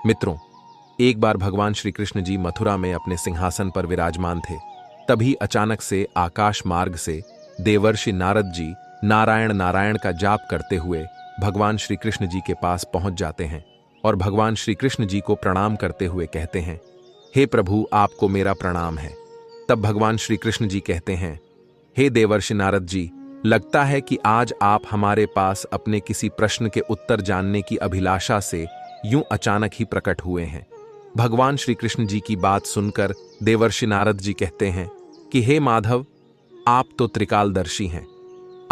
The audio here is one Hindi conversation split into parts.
मित्रों, एक बार भगवान श्री कृष्ण जी मथुरा में अपने सिंहासन पर विराजमान थे। तभी अचानक से आकाश मार्ग से देवर्षि नारद जी नारायण नारायण का जाप करते हुए भगवान श्री कृष्ण जी के पास पहुंच जाते हैं और भगवान श्री कृष्ण जी को प्रणाम करते हुए कहते हैं, हे प्रभु, आपको मेरा प्रणाम है। तब भगवान श्री कृष्ण जी कहते हैं, हे देवर्षि नारद जी, लगता है कि आज आप हमारे पास अपने किसी प्रश्न के उत्तर जानने की अभिलाषा से यूं अचानक ही प्रकट हुए हैं। भगवान श्री कृष्ण जी की बात सुनकर देवर्षि नारद जी कहते हैं कि हे माधव, आप तो त्रिकालदर्शी हैं,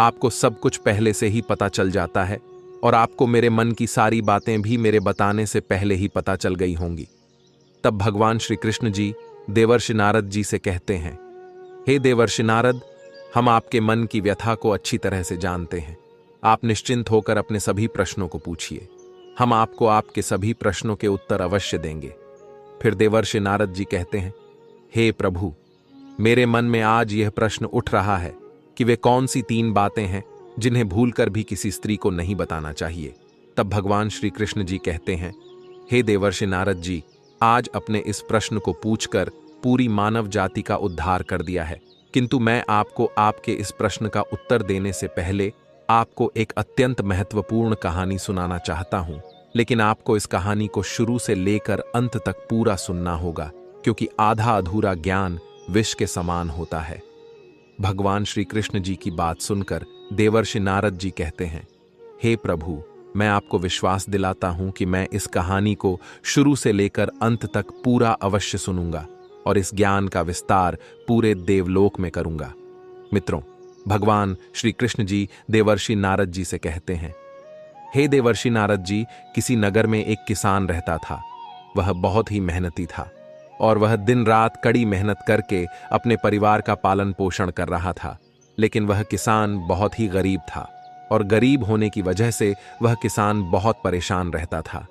आपको सब कुछ पहले से ही पता चल जाता है और आपको मेरे मन की सारी बातें भी मेरे बताने से पहले ही पता चल गई होंगी। तब भगवान श्री कृष्ण जी देवर्षि नारद जी से कहते हैं, हे देवर्षि नारद, हम आपके मन की व्यथा को अच्छी तरह से जानते हैं। आप निश्चिंत होकर अपने सभी प्रश्नों को पूछिए, हम आपको आपके सभी प्रश्नों के उत्तर अवश्य देंगे। फिर देवर्षि नारद जी कहते हैं, हे प्रभु, मेरे मन में आज यह प्रश्न उठ रहा है कि वे कौन सी 3 बातें हैं जिन्हें भूलकर भी किसी स्त्री को नहीं बताना चाहिए। तब भगवान श्री कृष्ण जी कहते हैं, हे देवर्षि नारद जी, आज अपने इस प्रश्न को पूछकर पूरी मानव जाति का उद्धार कर दिया है, किंतु मैं आपको आपके इस प्रश्न का उत्तर देने से पहले आपको एक अत्यंत महत्वपूर्ण कहानी सुनाना चाहता हूं। लेकिन आपको इस कहानी को शुरू से लेकर अंत तक पूरा सुनना होगा, क्योंकि आधा अधूरा ज्ञान विष के समान होता है। भगवान श्री कृष्ण जी की बात सुनकर देवर्षि नारद जी कहते हैं, हे प्रभु, मैं आपको विश्वास दिलाता हूं कि मैं इस कहानी को शुरू से लेकर अंत तक पूरा अवश्य सुनूंगा और इस ज्ञान का विस्तार पूरे देवलोक में करूंगा। मित्रों, भगवान श्री कृष्ण जी देवर्षि नारद जी से कहते हैं, हे देवर्षि नारद जी, किसी नगर में एक किसान रहता था। वह बहुत ही मेहनती था और वह दिन रात कड़ी मेहनत करके अपने परिवार का पालन पोषण कर रहा था। लेकिन वह किसान बहुत ही गरीब था और गरीब होने की वजह से वह किसान बहुत परेशान रहता था।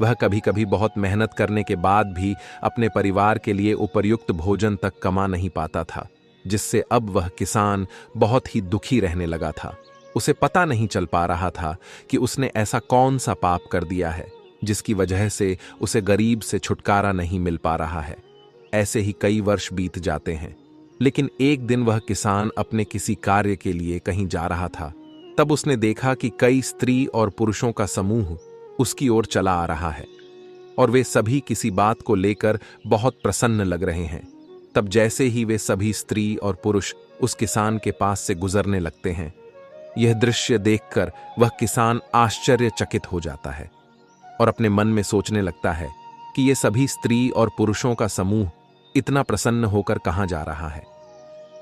वह कभी कभी बहुत मेहनत करने के बाद भी अपने परिवार के लिए उपयुक्त भोजन तक कमा नहीं पाता था, जिससे अब वह किसान बहुत ही दुखी रहने लगा था। उसे पता नहीं चल पा रहा था कि उसने ऐसा कौन सा पाप कर दिया है जिसकी वजह से उसे गरीब से छुटकारा नहीं मिल पा रहा है। ऐसे ही कई वर्ष बीत जाते हैं, लेकिन एक दिन वह किसान अपने किसी कार्य के लिए कहीं जा रहा था। तब उसने देखा कि कई स्त्री और पुरुषों का समूह उसकी ओर चला आ रहा है और वे सभी किसी बात को लेकर बहुत प्रसन्न लग रहे हैं। तब जैसे ही वे सभी स्त्री और पुरुष उस किसान के पास से गुजरने लगते हैं, यह दृश्य देखकर वह किसान आश्चर्यचकित हो जाता है और अपने मन में सोचने लगता है कि ये सभी स्त्री और पुरुषों का समूह इतना प्रसन्न होकर कहाँ जा रहा है।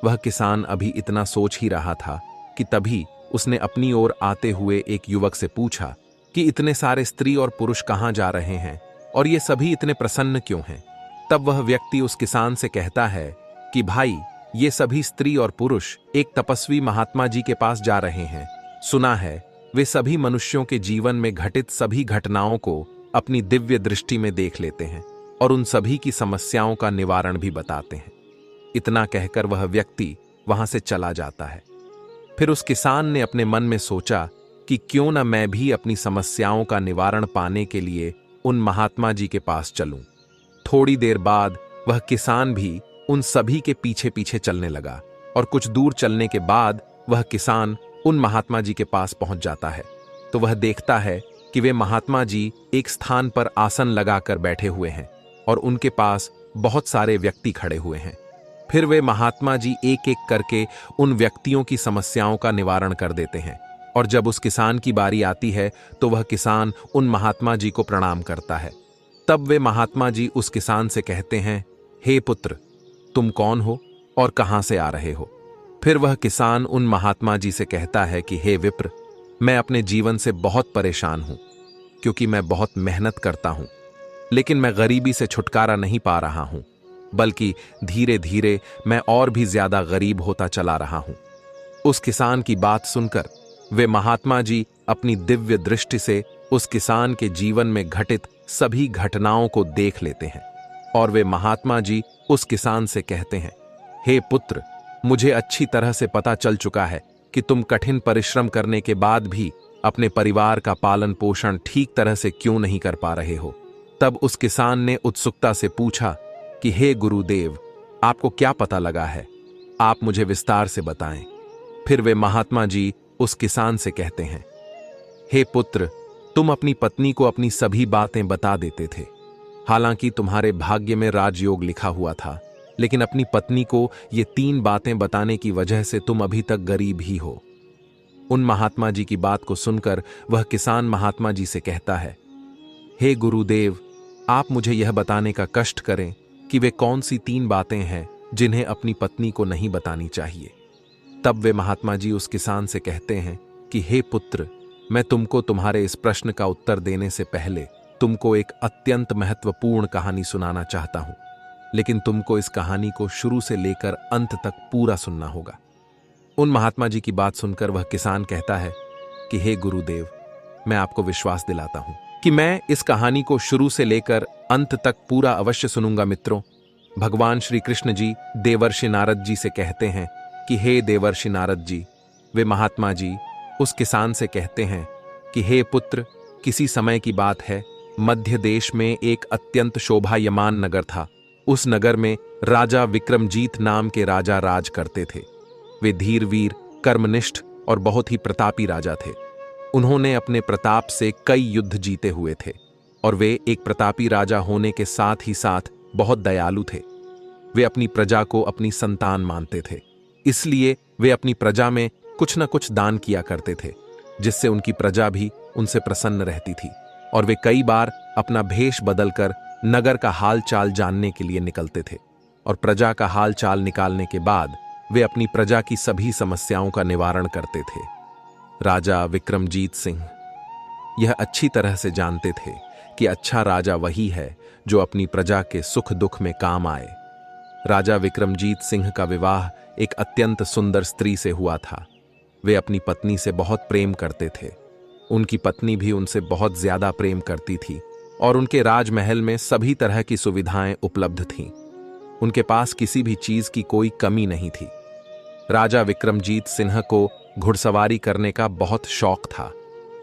वह किसान अभी इतना सोच ही रहा था कि तभी उसने अपनी ओर आते हुए एक युवक से पूछा कि इतने सारे स्त्री और पुरुष कहाँ जा रहे हैं और ये सभी इतने प्रसन्न क्यों हैं। तब वह व्यक्ति उस किसान से कहता है कि भाई, ये सभी स्त्री और पुरुष एक तपस्वी महात्मा जी के पास जा रहे हैं। सुना है वे सभी मनुष्यों के जीवन में घटित सभी घटनाओं को अपनी दिव्य दृष्टि में देख लेते हैं और उन सभी की समस्याओं का निवारण भी बताते हैं। इतना कहकर वह व्यक्ति वहां से चला जाता है। फिर उस किसान ने अपने मन में सोचा कि क्यों न मैं भी अपनी समस्याओं का निवारण पाने के लिए उन महात्मा जी के पास चलूं। थोड़ी देर बाद वह किसान भी उन सभी के पीछे पीछे चलने लगा और कुछ दूर चलने के बाद वह किसान उन महात्मा जी के पास पहुंच जाता है। तो वह देखता है कि वे महात्मा जी एक स्थान पर आसन लगाकर बैठे हुए हैं और उनके पास बहुत सारे व्यक्ति खड़े हुए हैं। फिर वे महात्मा जी एक एक करके उन व्यक्तियों की समस्याओं का निवारण कर देते हैं और जब उस किसान की बारी आती है तो वह किसान उन महात्मा जी को प्रणाम करता है। तब वे महात्मा जी उस किसान से कहते हैं, हे पुत्र, तुम कौन हो और कहां से आ रहे हो। फिर वह किसान उन महात्मा जी से कहता है कि हे विप्र, मैं अपने जीवन से बहुत परेशान हूं, क्योंकि मैं बहुत मेहनत करता हूं, लेकिन मैं गरीबी से छुटकारा नहीं पा रहा हूं, बल्कि धीरे धीरे मैं और भी ज्यादा गरीब होता चला रहा हूं। उस किसान की बात सुनकर वे महात्मा जी अपनी दिव्य दृष्टि से उस किसान के जीवन में घटित सभी घटनाओं को देख लेते हैं और वे महात्मा जी उस किसान से कहते हैं, हे पुत्र, मुझे अच्छी तरह से पता चल चुका है कि तुम कठिन परिश्रम करने के बाद भी अपने परिवार का पालन पोषण ठीक तरह से क्यों नहीं कर पा रहे हो। तब उस किसान ने उत्सुकता से पूछा कि हे गुरुदेव, आपको क्या पता लगा है? आप मुझे विस्तार से बताएं। फिर वे महात्मा जी उस किसान से कहते हैं, हे पुत्र, तुम अपनी पत्नी को अपनी सभी बातें बता देते थे। हालांकि तुम्हारे भाग्य में राजयोग लिखा हुआ था, लेकिन अपनी पत्नी को ये 3 बातें बताने की वजह से तुम अभी तक गरीब ही हो। उन महात्मा जी की बात को सुनकर वह किसान महात्मा जी से कहता है, हे गुरुदेव, आप मुझे यह बताने का कष्ट करें कि वे कौन सी 3 बातें हैं जिन्हें अपनी पत्नी को नहीं बतानी चाहिए। तब वे महात्मा जी उस किसान से कहते हैं कि हे पुत्र, मैं तुमको तुम्हारे इस प्रश्न का उत्तर देने से पहले तुमको एक अत्यंत महत्वपूर्ण कहानी सुनाना चाहता हूं, लेकिन तुमको इस कहानी को शुरू से लेकर अंत तक पूरा सुनना होगा। उन महात्मा जी की बात सुनकर वह किसान कहता है कि हे गुरुदेव, मैं आपको विश्वास दिलाता हूं कि मैं इस कहानी को शुरू से लेकर अंत तक पूरा अवश्य सुनूंगा। मित्रों, भगवान श्री कृष्ण जी देवर्षि नारद जी से कहते हैं कि हे देवर्षि नारद जी। वे महात्मा जी उस किसान से कहते हैं कि हे पुत्र, किसी समय की बात है, मध्य देश में एक अत्यंत शोभायमान नगर था। उस नगर में राजा विक्रमजीत नाम के राजा राज करते थे। वे धीरवीर, कर्मनिष्ठ और बहुत ही प्रतापी राजा थे। उन्होंने अपने प्रताप से कई युद्ध जीते हुए थे और वे एक प्रतापी राजा होने के साथ ही साथ बहुत दयालु थे। वे अपनी प्रजा को अपनी संतान मानते थे, इसलिए वे अपनी प्रजा में कुछ न कुछ दान किया करते थे, जिससे उनकी प्रजा भी उनसे प्रसन्न रहती थी। और वे कई बार अपना भेष बदलकर नगर का हाल चाल जानने के लिए निकलते थे, और प्रजा का हाल चाल निकालने के बाद वे अपनी प्रजा की सभी समस्याओं का निवारण करते थे। राजा विक्रमजीत सिंह यह अच्छी तरह से जानते थे कि अच्छा राजा वही है जो अपनी प्रजा के सुख दुख में काम आए। राजा विक्रमजीत सिंह का विवाह एक अत्यंत सुंदर स्त्री से हुआ था। वे अपनी पत्नी से बहुत प्रेम करते थे। उनकी पत्नी भी उनसे बहुत ज्यादा प्रेम करती थी और उनके राजमहल में सभी तरह की सुविधाएं उपलब्ध थीं। उनके पास किसी भी चीज की कोई कमी नहीं थी। राजा विक्रमजीत सिंह को घुड़सवारी करने का बहुत शौक था,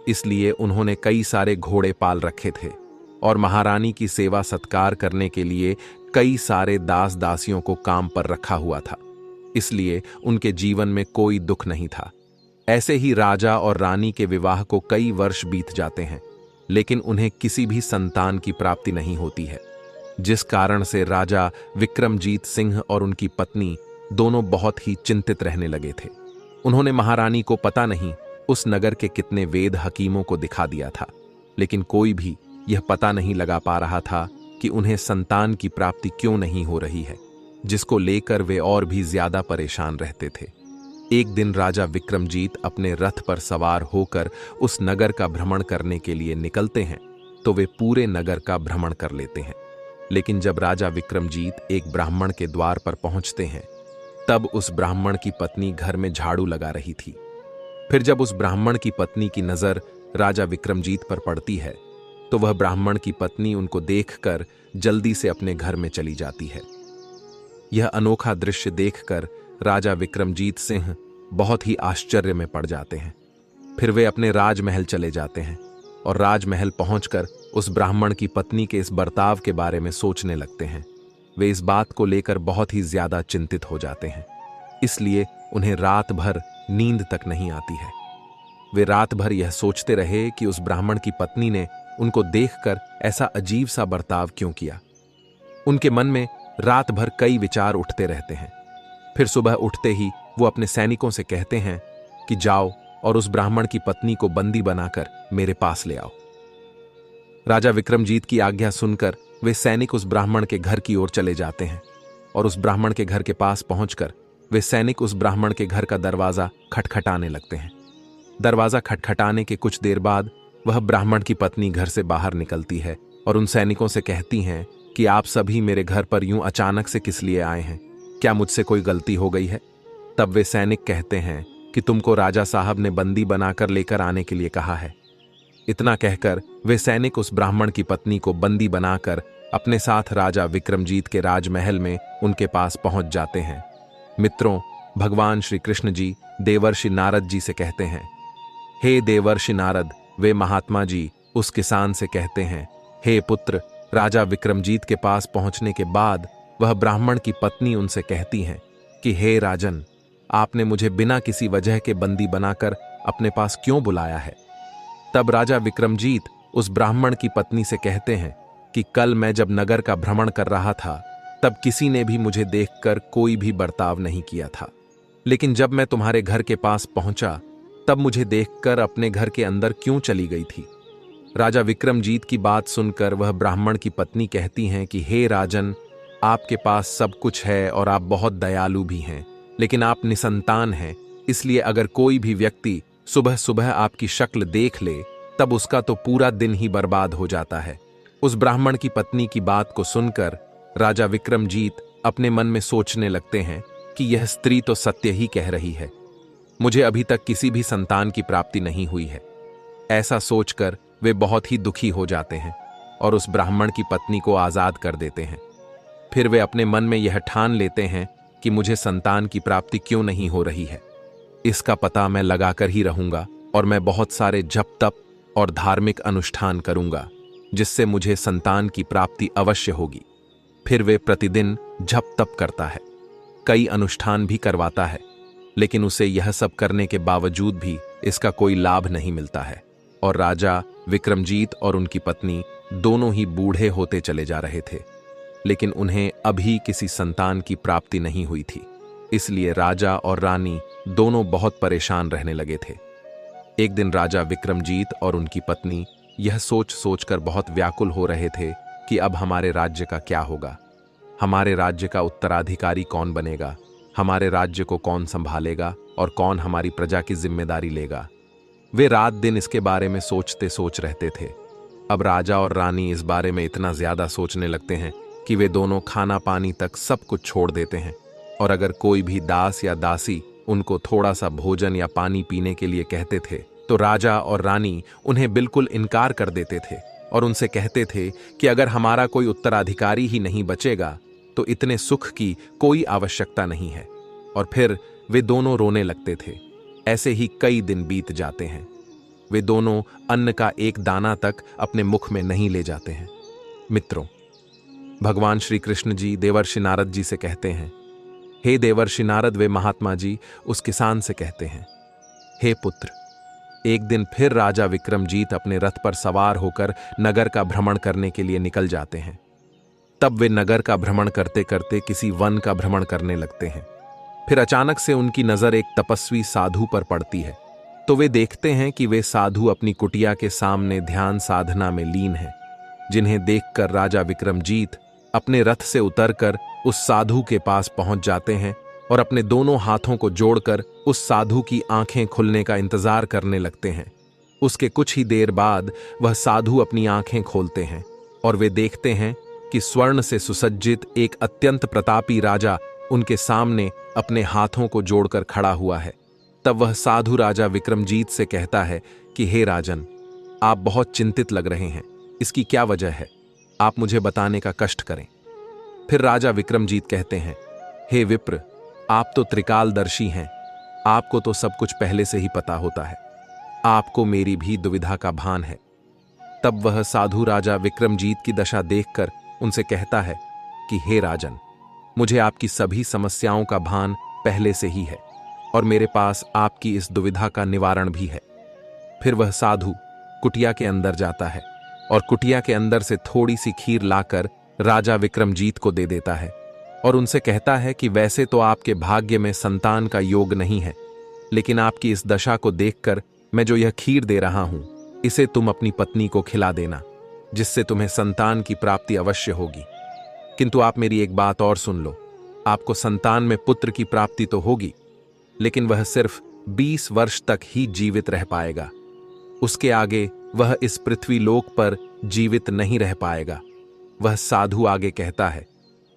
इसलिए उन्होंने कई सारे घोड़े पाल रखे थे और महारानी की सेवा सत्कार करने के लिए कई सारे दास दासियों को काम पर रखा हुआ था। इसलिए उनके जीवन में कोई दुख नहीं था। ऐसे ही राजा और रानी के विवाह को कई वर्ष बीत जाते हैं, लेकिन उन्हें किसी भी संतान की प्राप्ति नहीं होती है, जिस कारण से राजा विक्रमजीत सिंह और उनकी पत्नी दोनों बहुत ही चिंतित रहने लगे थे। उन्होंने महारानी को पता नहीं उस नगर के कितने वेद हकीमों को दिखा दिया था, लेकिन कोई भी यह पता नहीं लगा पा रहा था कि उन्हें संतान की प्राप्ति क्यों नहीं हो रही है, जिसको लेकर वे और भी ज्यादा परेशान रहते थे। एक दिन राजा विक्रमजीत अपने रथ पर सवार होकर उस नगर का भ्रमण करने के लिए निकलते हैं, तो वे पूरे नगर का भ्रमण कर लेते हैं। लेकिन जब राजा विक्रमजीत एक ब्राह्मण के द्वार पर पहुंचते हैं, तब उस ब्राह्मण की पत्नी घर में झाड़ू लगा रही थी। फिर जब उस ब्राह्मण की पत्नी की नजर राजा विक्रमजीत पर पड़ती है, तो वह ब्राह्मण की पत्नी उनको देखकर जल्दी से अपने घर में चली जाती है। यह अनोखा दृश्य देखकर राजा विक्रमजीत सिंह बहुत ही आश्चर्य में पड़ जाते हैं। फिर वे अपने राजमहल चले जाते हैं और राजमहल पहुंचकर उस ब्राह्मण की पत्नी के इस बर्ताव के बारे में सोचने लगते हैं। वे इस बात को लेकर बहुत ही ज्यादा चिंतित हो जाते हैं, इसलिए उन्हें रात भर नींद तक नहीं आती है। वे रात भर यह सोचते रहे कि उस ब्राह्मण की पत्नी ने उनको देखकर ऐसा अजीब सा बर्ताव क्यों किया। उनके मन में रात भर कई विचार उठते रहते हैं। फिर सुबह उठते ही वो अपने सैनिकों से कहते हैं कि जाओ और उस ब्राह्मण की पत्नी को बंदी बनाकर मेरे पास ले आओ। राजा विक्रमजीत की आज्ञा सुनकर वे सैनिक उस ब्राह्मण के घर की ओर चले जाते हैं और उस ब्राह्मण के घर के पास पहुंचकर वे सैनिक उस ब्राह्मण के घर का दरवाजा खटखटाने लगते हैं। दरवाजा खटखटाने के कुछ देर बाद वह ब्राह्मण की पत्नी घर से बाहर निकलती है और उन सैनिकों से कहती हैं कि आप सभी मेरे घर पर यूं अचानक से किस लिए आए हैं? क्या मुझसे कोई गलती हो गई है? तब वे सैनिक कहते हैं कि तुमको राजा साहब ने बंदी बनाकर लेकर आने के लिए कहा है। इतना कहकर वे सैनिक उस ब्राह्मण की पत्नी को बंदी बनाकर अपने साथ राजा विक्रमजीत के राजमहल में उनके पास पहुंच जाते हैं। मित्रों, भगवान श्री कृष्ण जी देवर्षि नारद जी से कहते हैं, हे देवर्षि नारद। वे महात्मा जी उस किसान से कहते हैं, हे पुत्र, राजा विक्रमजीत के पास पहुंचने के बाद वह ब्राह्मण की पत्नी उनसे कहती हैं कि हे राजन, आपने मुझे बिना किसी वजह के बंदी बनाकर अपने पास क्यों बुलाया है। तब राजा विक्रमजीत उस ब्राह्मण की पत्नी से कहते हैं कि कल मैं जब नगर का भ्रमण कर रहा था तब किसी ने भी मुझे देखकर कोई भी बर्ताव नहीं किया था, लेकिन जब मैं तुम्हारे घर के पास पहुंचा तब मुझे देखकर अपने घर के अंदर क्यों चली गई थी। राजा विक्रमजीत की बात सुनकर वह ब्राह्मण की पत्नी कहती हैं कि हे राजन, आपके पास सब कुछ है और आप बहुत दयालु भी हैं, लेकिन आप निसंतान हैं, इसलिए अगर कोई भी व्यक्ति सुबह सुबह आपकी शक्ल देख ले तब उसका तो पूरा दिन ही बर्बाद हो जाता है। उस ब्राह्मण की पत्नी की बात को सुनकर राजा विक्रमजीत अपने मन में सोचने लगते हैं कि यह स्त्री तो सत्य ही कह रही है, मुझे अभी तक किसी भी संतान की प्राप्ति नहीं हुई है। ऐसा सोचकर वे बहुत ही दुखी हो जाते हैं और उस ब्राह्मण की पत्नी को आजाद कर देते हैं। फिर वे अपने मन में यह ठान लेते हैं कि मुझे संतान की प्राप्ति क्यों नहीं हो रही है, इसका पता मैं लगाकर ही रहूंगा और मैं बहुत सारे जप तप और धार्मिक अनुष्ठान करूंगा जिससे मुझे संतान की प्राप्ति अवश्य होगी। फिर वे प्रतिदिन जप तप करता है, कई अनुष्ठान भी करवाता है, लेकिन उसे यह सब करने के बावजूद भी इसका कोई लाभ नहीं मिलता है और राजा विक्रमजीत और उनकी पत्नी दोनों ही बूढ़े होते चले जा रहे थे, लेकिन उन्हें अभी किसी संतान की प्राप्ति नहीं हुई थी। इसलिए राजा और रानी दोनों बहुत परेशान रहने लगे थे। एक दिन राजा विक्रमजीत और उनकी पत्नी यह सोच सोचकर बहुत व्याकुल हो रहे थे कि अब हमारे राज्य का क्या होगा, हमारे राज्य का उत्तराधिकारी कौन बनेगा, हमारे राज्य को कौन संभालेगा और कौन हमारी प्रजा की जिम्मेदारी लेगा। वे रात दिन इसके बारे में सोच रहते थे। अब राजा और रानी इस बारे में इतना ज्यादा सोचने लगते हैं कि वे दोनों खाना पानी तक सब कुछ छोड़ देते हैं, और अगर कोई भी दास या दासी उनको थोड़ा सा भोजन या पानी पीने के लिए कहते थे तो राजा और रानी उन्हें बिल्कुल इनकार कर देते थे और उनसे कहते थे कि अगर हमारा कोई उत्तराधिकारी ही नहीं बचेगा तो इतने सुख की कोई आवश्यकता नहीं है। और फिर वे दोनों रोने लगते थे। ऐसे ही कई दिन बीत जाते हैं। वे दोनों अन्न का एक दाना तक अपने मुख में नहीं ले जाते हैं। मित्रों, भगवान श्री कृष्ण जी देवर्षि नारद जी से कहते हैं, हे देवर्षि नारद, वे महात्मा जी उस किसान से कहते हैं, हे पुत्र, एक दिन फिर राजा विक्रमजीत अपने रथ पर सवार होकर नगर का भ्रमण करने के लिए निकल जाते हैं। तब वे नगर का भ्रमण करते करते किसी वन का भ्रमण करने लगते हैं। फिर अचानक से उनकी नजर एक तपस्वी साधु पर पड़ती है, तो वे देखते हैं कि वे साधु अपनी कुटिया के सामने ध्यान साधना में लीन हैं, जिन्हें देखकर राजा विक्रमजीत अपने रथ से उतरकर उस साधु के पास पहुंच जाते हैं और अपने दोनों हाथों को जोड़कर उस साधु की आंखें खुलने का इंतजार करने लगते हैं। उसके कुछ ही देर बाद वह साधु अपनी आंखें खोलते हैं और वे देखते हैं कि स्वर्ण से सुसज्जित एक अत्यंत प्रतापी राजा उनके सामने अपने हाथों को जोड़कर खड़ा हुआ है। तब वह साधु राजा विक्रमजीत से कहता है कि हे राजन, आप बहुत चिंतित लग रहे हैं, इसकी क्या वजह है, आप मुझे बताने का कष्ट करें। फिर राजा विक्रमजीत कहते हैं, हे विप्र, आप तो त्रिकालदर्शी हैं, आपको तो सब कुछ पहले से ही पता होता है, आपको मेरी भी दुविधा का भान है। तब वह साधु राजा विक्रमजीत की दशा देखकर उनसे कहता है कि हे राजन, मुझे आपकी सभी समस्याओं का भान पहले से ही है और मेरे पास आपकी इस दुविधा का निवारण भी है। फिर वह साधु कुटिया के अंदर जाता है और कुटिया के अंदर से थोड़ी सी खीर लाकर राजा विक्रमजीत को दे देता है और उनसे कहता है कि वैसे तो आपके भाग्य में संतान का योग नहीं है, लेकिन आपकी इस दशा को देखकर मैं जो यह खीर दे रहा हूं, इसे तुम अपनी पत्नी को खिला देना, जिससे तुम्हें संतान की प्राप्ति अवश्य होगी। किंतु आप मेरी एक बात और सुन लो, आपको संतान में पुत्र की प्राप्ति तो होगी, लेकिन वह सिर्फ 20 वर्ष तक ही जीवित रह पाएगा। उसके आगे वह इस पृथ्वी लोक पर जीवित नहीं रह पाएगा। वह साधु आगे कहता है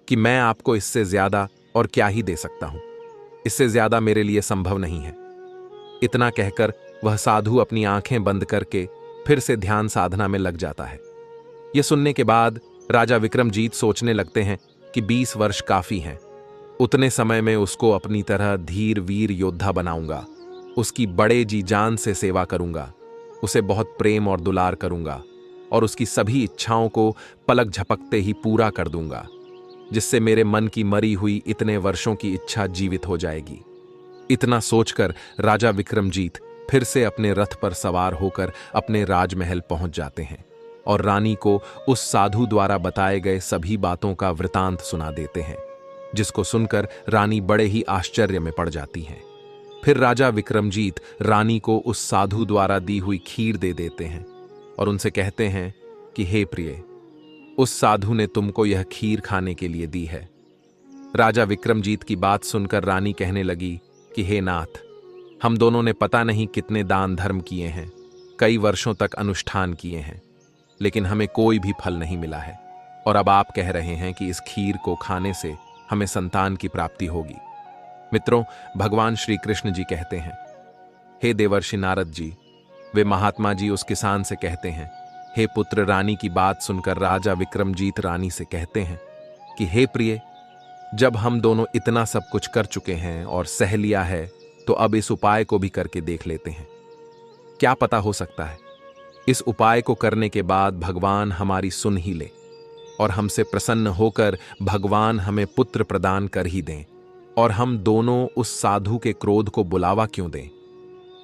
कि मैं आपको इससे ज्यादा और क्या ही दे सकता हूं, इससे ज्यादा मेरे लिए संभव नहीं है। इतना कहकर वह साधु अपनी आंखें बंद करके फिर से ध्यान साधना में लग जाता है। यह सुनने के बाद राजा विक्रमजीत सोचने लगते हैं कि 20 वर्ष काफी हैं, उतने समय में उसको अपनी तरह धीर वीर योद्धा बनाऊंगा, उसकी बड़े जी जान से सेवा करूंगा, उसे बहुत प्रेम और दुलार करूंगा और उसकी सभी इच्छाओं को पलक झपकते ही पूरा कर दूंगा, जिससे मेरे मन की मरी हुई इतने वर्षों की इच्छा जीवित हो जाएगी। इतना सोचकर राजा विक्रमजीत फिर से अपने रथ पर सवार होकर अपने राजमहल पहुंच जाते हैं और रानी को उस साधु द्वारा बताए गए सभी बातों का वृतांत सुना देते हैं, जिसको सुनकर रानी बड़े ही आश्चर्य में पड़ जाती हैं। फिर राजा विक्रमजीत रानी को उस साधु द्वारा दी हुई खीर दे देते हैं और उनसे कहते हैं कि हे प्रिय, उस साधु ने तुमको यह खीर खाने के लिए दी है। राजा विक्रमजीत की बात सुनकर रानी कहने लगी कि हे नाथ, हम दोनों ने पता नहीं कितने दान धर्म किए हैं, कई वर्षों तक अनुष्ठान किए हैं, लेकिन हमें कोई भी फल नहीं मिला है, और अब आप कह रहे हैं कि इस खीर को खाने से हमें संतान की प्राप्ति होगी। मित्रों, भगवान श्री कृष्ण जी कहते हैं, हे देवर्षि नारद जी। वे महात्मा जी उस किसान से कहते हैं, हे पुत्र। रानी की बात सुनकर राजा विक्रमजीत रानी से कहते हैं कि हे प्रिय, जब हम दोनों इतना सब कुछ कर चुके हैं और सह लिया है, तो अब इस उपाय को भी करके देख लेते हैं। क्या पता हो सकता है इस उपाय को करने के बाद भगवान हमारी सुन ही ले और हमसे प्रसन्न होकर भगवान हमें पुत्र प्रदान कर ही दें, और हम दोनों उस साधु के क्रोध को बुलावा क्यों दें।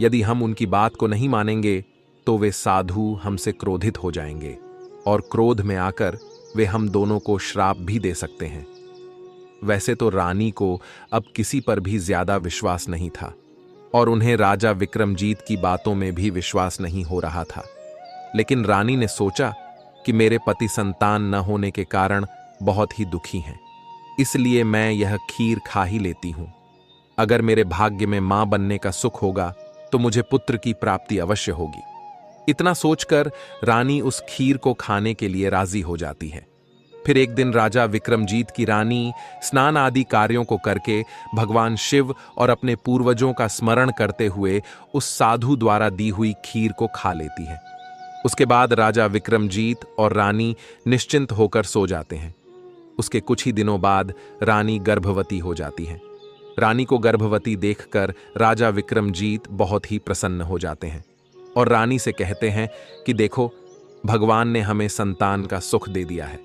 यदि हम उनकी बात को नहीं मानेंगे तो वे साधु हमसे क्रोधित हो जाएंगे और क्रोध में आकर वे हम दोनों को श्राप भी दे सकते हैं। वैसे तो रानी को अब किसी पर भी ज्यादा विश्वास नहीं था और उन्हें राजा विक्रमजीत की बातों में भी विश्वास नहीं हो रहा था, लेकिन रानी ने सोचा कि मेरे पति संतान न होने के कारण बहुत ही दुखी हैं, इसलिए मैं यह खीर खा ही लेती हूं। अगर मेरे भाग्य में मां बनने का सुख होगा तो मुझे पुत्र की प्राप्ति अवश्य होगी। इतना सोचकर रानी उस खीर को खाने के लिए राजी हो जाती है। फिर एक दिन राजा विक्रमजीत की रानी स्नान आदि कार्यों को करके भगवान शिव और अपने पूर्वजों का स्मरण करते हुए उस साधु द्वारा दी हुई खीर को खा लेती है। उसके बाद राजा विक्रमजीत और रानी निश्चिंत होकर सो जाते हैं। उसके कुछ ही दिनों बाद रानी गर्भवती हो जाती है। रानी को गर्भवती देखकर राजा विक्रमजीत बहुत ही प्रसन्न हो जाते हैं और रानी से कहते हैं कि देखो, भगवान ने हमें संतान का सुख दे दिया है।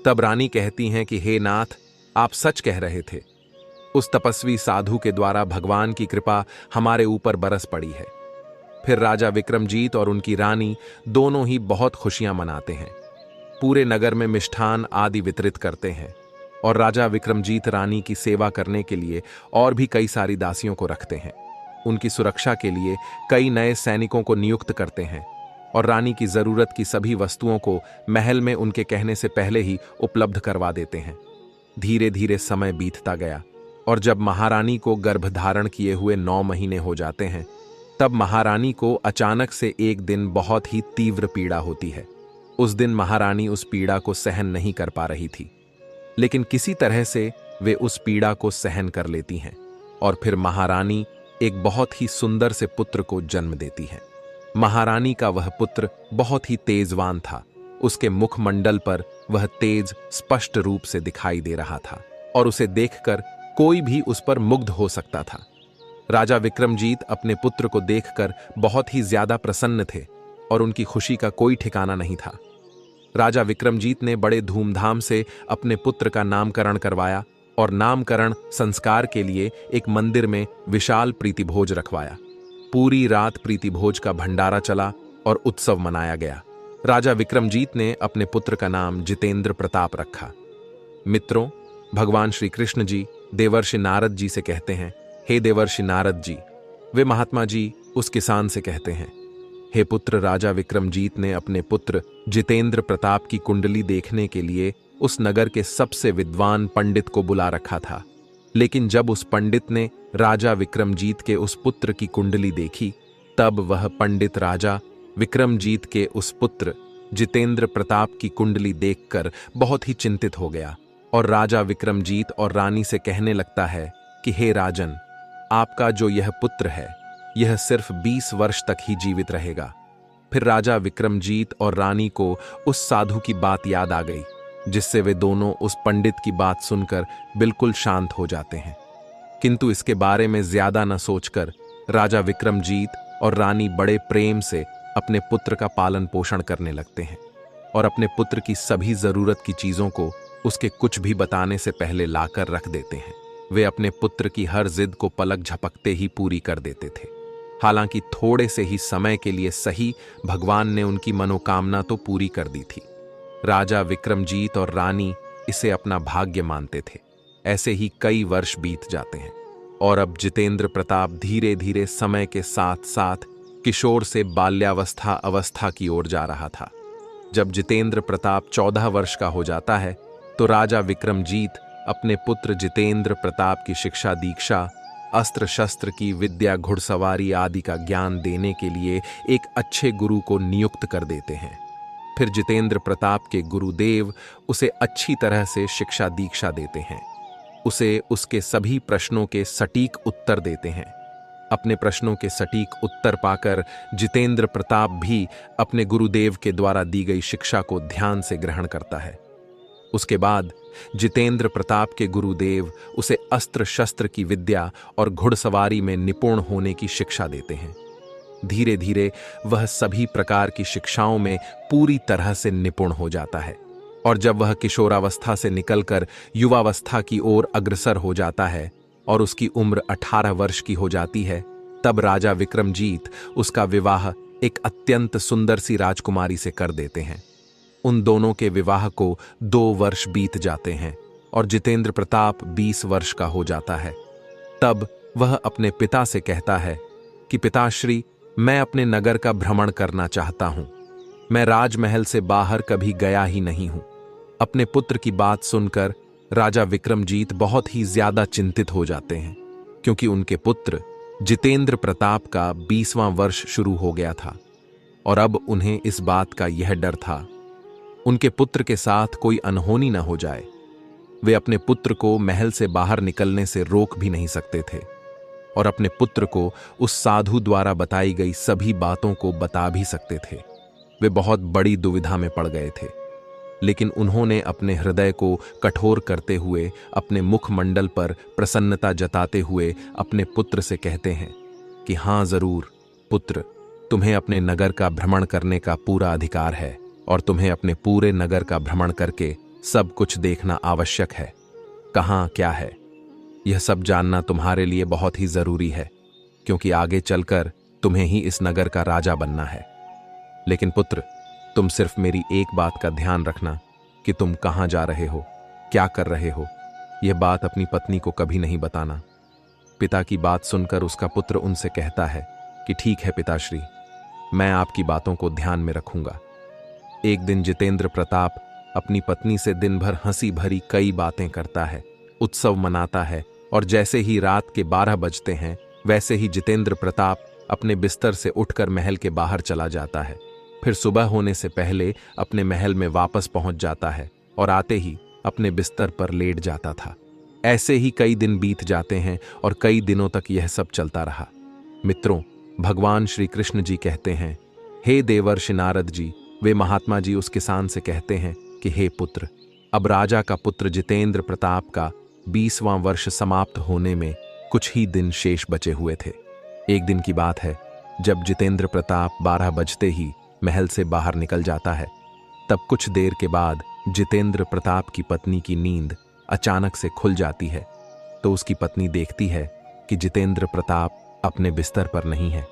तब रानी कहती हैं कि हे नाथ, आप सच कह रहे थे। उस तपस्वी साधु के द्वारा भगवान की कृपा हमारे ऊपर बरस पड़ी है। फिर राजा विक्रमजीत और उनकी रानी दोनों ही बहुत खुशियां मनाते हैं, पूरे नगर में मिष्ठान आदि वितरित करते हैं और राजा विक्रमजीत रानी की सेवा करने के लिए और भी कई सारी दासियों को रखते हैं। उनकी सुरक्षा के लिए कई नए सैनिकों को नियुक्त करते हैं और रानी की जरूरत की सभी वस्तुओं को महल में उनके कहने से पहले ही उपलब्ध करवा देते हैं। धीरे धीरे समय बीतता गया और जब महारानी को गर्भधारण किए हुए 9 महीने हो जाते हैं, तब महारानी को अचानक से एक दिन बहुत ही तीव्र पीड़ा होती है। उस दिन महारानी उस पीड़ा को सहन नहीं कर पा रही थी, लेकिन किसी तरह से वे उस पीड़ा को सहन कर लेती हैं और फिर महारानी एक बहुत ही सुंदर से पुत्र को जन्म देती है। महारानी का वह पुत्र बहुत ही तेजवान था। उसके मुखमंडल पर वह तेज स्पष्ट रूप से दिखाई दे रहा था और उसे देखकर कोई भी उस पर मुग्ध हो सकता था। राजा विक्रमजीत अपने पुत्र को देखकर बहुत ही ज्यादा प्रसन्न थे और उनकी खुशी का कोई ठिकाना नहीं था। राजा विक्रमजीत ने बड़े धूमधाम से अपने पुत्र का नामकरण करवाया और नामकरण संस्कार के लिए एक मंदिर में विशाल प्रीतिभोज रखवाया। पूरी रात प्रीतिभोज का भंडारा चला और उत्सव मनाया गया। राजा विक्रमजीत ने अपने पुत्र का नाम जितेंद्र प्रताप रखा। मित्रों, भगवान श्री कृष्ण जी देवर्षि नारद जी से कहते हैं, हे देवर्षि नारद जी। वे महात्मा जी उस किसान से कहते हैं, हे पुत्र, राजा विक्रमजीत ने अपने पुत्र जितेंद्र प्रताप की कुंडली देखने के लिए उस नगर के सबसे विद्वान पंडित को बुला रखा था, लेकिन जब उस पंडित ने राजा विक्रमजीत के उस पुत्र की कुंडली देखी, तब वह पंडित राजा विक्रमजीत के उस पुत्र जितेंद्र प्रताप की कुंडली देखकर बहुत ही चिंतित हो गया और राजा विक्रमजीत और रानी से कहने लगता है कि हे राजन, आपका जो यह पुत्र है यह सिर्फ 20 वर्ष तक ही जीवित रहेगा। फिर राजा विक्रमजीत और रानी को उस साधु की बात याद आ गई, जिससे वे दोनों उस पंडित की बात सुनकर बिल्कुल शांत हो जाते हैं। किंतु इसके बारे में ज्यादा न सोचकर राजा विक्रमजीत और रानी बड़े प्रेम से अपने पुत्र का पालन पोषण करने लगते हैं। और अपने पुत्र की सभी जरूरत की चीजों को उसके कुछ भी बताने से पहले लाकर रख देते हैं। वे अपने पुत्र की हर जिद को पलक झपकते ही पूरी कर देते थे। हालांकि थोड़े से ही समय के लिए सही, भगवान ने उनकी मनोकामना तो पूरी कर दी थी। राजा विक्रमजीत और रानी इसे अपना भाग्य मानते थे। ऐसे ही कई वर्ष बीत जाते हैं और अब जितेंद्र प्रताप धीरे धीरे समय के साथ साथ किशोर से बाल्यावस्था अवस्था की ओर जा रहा था। जब जितेंद्र प्रताप 14 वर्ष का हो जाता है तो राजा विक्रमजीत अपने पुत्र जितेंद्र प्रताप की शिक्षा दीक्षा, अस्त्र शस्त्र की विद्या, घुड़सवारी आदि का ज्ञान देने के लिए एक अच्छे गुरु को नियुक्त कर देते हैं। फिर जितेंद्र प्रताप के गुरुदेव उसे अच्छी तरह से शिक्षा दीक्षा देते हैं। उसे उसके सभी प्रश्नों के सटीक उत्तर देते हैं। अपने प्रश्नों के सटीक उत्तर पाकर जितेंद्र प्रताप भी अपने गुरुदेव के द्वारा दी गई शिक्षा को ध्यान से ग्रहण करता है। उसके बाद जितेंद्र प्रताप के गुरुदेव उसे अस्त्र शस्त्र की विद्या और घुड़सवारी में निपुण होने की शिक्षा देते हैं। धीरे धीरे वह सभी प्रकार की शिक्षाओं में पूरी तरह से निपुण हो जाता है और जब वह किशोरावस्था से निकलकर युवावस्था की ओर अग्रसर हो जाता है और उसकी उम्र 18 वर्ष की हो जाती है, तब राजा विक्रमजीत उसका विवाह एक अत्यंत सुंदर सी राजकुमारी से कर देते हैं। उन दोनों के विवाह को 2 वर्ष बीत जाते हैं और जितेंद्र प्रताप 20 वर्ष का हो जाता है। तब वह अपने पिता से कहता है कि पिताश्री, मैं अपने नगर का भ्रमण करना चाहता हूं। मैं राजमहल से बाहर कभी गया ही नहीं हूं। अपने पुत्र की बात सुनकर राजा विक्रमजीत बहुत ही ज्यादा चिंतित हो जाते हैं, क्योंकि उनके पुत्र जितेंद्र प्रताप का 20वां वर्ष शुरू हो गया था और अब उन्हें इस बात का यह डर था उनके पुत्र के साथ कोई अनहोनी न हो जाए। वे अपने पुत्र को महल से बाहर निकलने से रोक भी नहीं सकते थे और अपने पुत्र को उस साधु द्वारा बताई गई सभी बातों को बता भी सकते थे। वे बहुत बड़ी दुविधा में पड़ गए थे, लेकिन उन्होंने अपने हृदय को कठोर करते हुए अपने मुखमंडल पर प्रसन्नता जताते हुए अपने पुत्र से कहते हैं कि हाँ जरूर पुत्र, तुम्हें अपने नगर का भ्रमण करने का पूरा अधिकार है और तुम्हें अपने पूरे नगर का भ्रमण करके सब कुछ देखना आवश्यक है। कहाँ क्या है यह सब जानना तुम्हारे लिए बहुत ही जरूरी है, क्योंकि आगे चलकर तुम्हें ही इस नगर का राजा बनना है। लेकिन पुत्र, तुम सिर्फ मेरी एक बात का ध्यान रखना कि तुम कहाँ जा रहे हो, क्या कर रहे हो। यह बात अपनी पत्नी को कभी नहीं बताना। पिता की बात सुनकर उसका पुत्र उनसे कहता है कि ठीक है पिताश्री, मैं आपकी बातों को ध्यान में रखूंगा। एक दिन जितेंद्र प्रताप अपनी पत्नी से दिन भर हंसी भरी कई बातें करता है, उत्सव मनाता है और जैसे ही रात के 12 बजते हैं वैसे ही जितेंद्र प्रताप अपने बिस्तर से उठकर महल के बाहर चला जाता है। फिर सुबह होने से पहले अपने महल में वापस पहुंच जाता है और आते ही अपने बिस्तर पर लेट जाता था। ऐसे ही कई दिन बीत जाते हैं और कई दिनों तक यह सब चलता रहा। मित्रों, भगवान श्री कृष्ण जी कहते हैं, हे देवर्षि नारद जी, वे महात्मा जी उस किसान से कहते हैं कि हे पुत्र, अब राजा का पुत्र जितेंद्र प्रताप का 20वां वर्ष समाप्त होने में कुछ ही दिन शेष बचे हुए थे। एक दिन की बात है, जब जितेंद्र प्रताप 12 बजते ही महल से बाहर निकल जाता है, तब कुछ देर के बाद जितेंद्र प्रताप की पत्नी की नींद अचानक से खुल जाती है। तो उसकी पत्नी देखती है कि जितेंद्र प्रताप अपने बिस्तर पर नहीं है।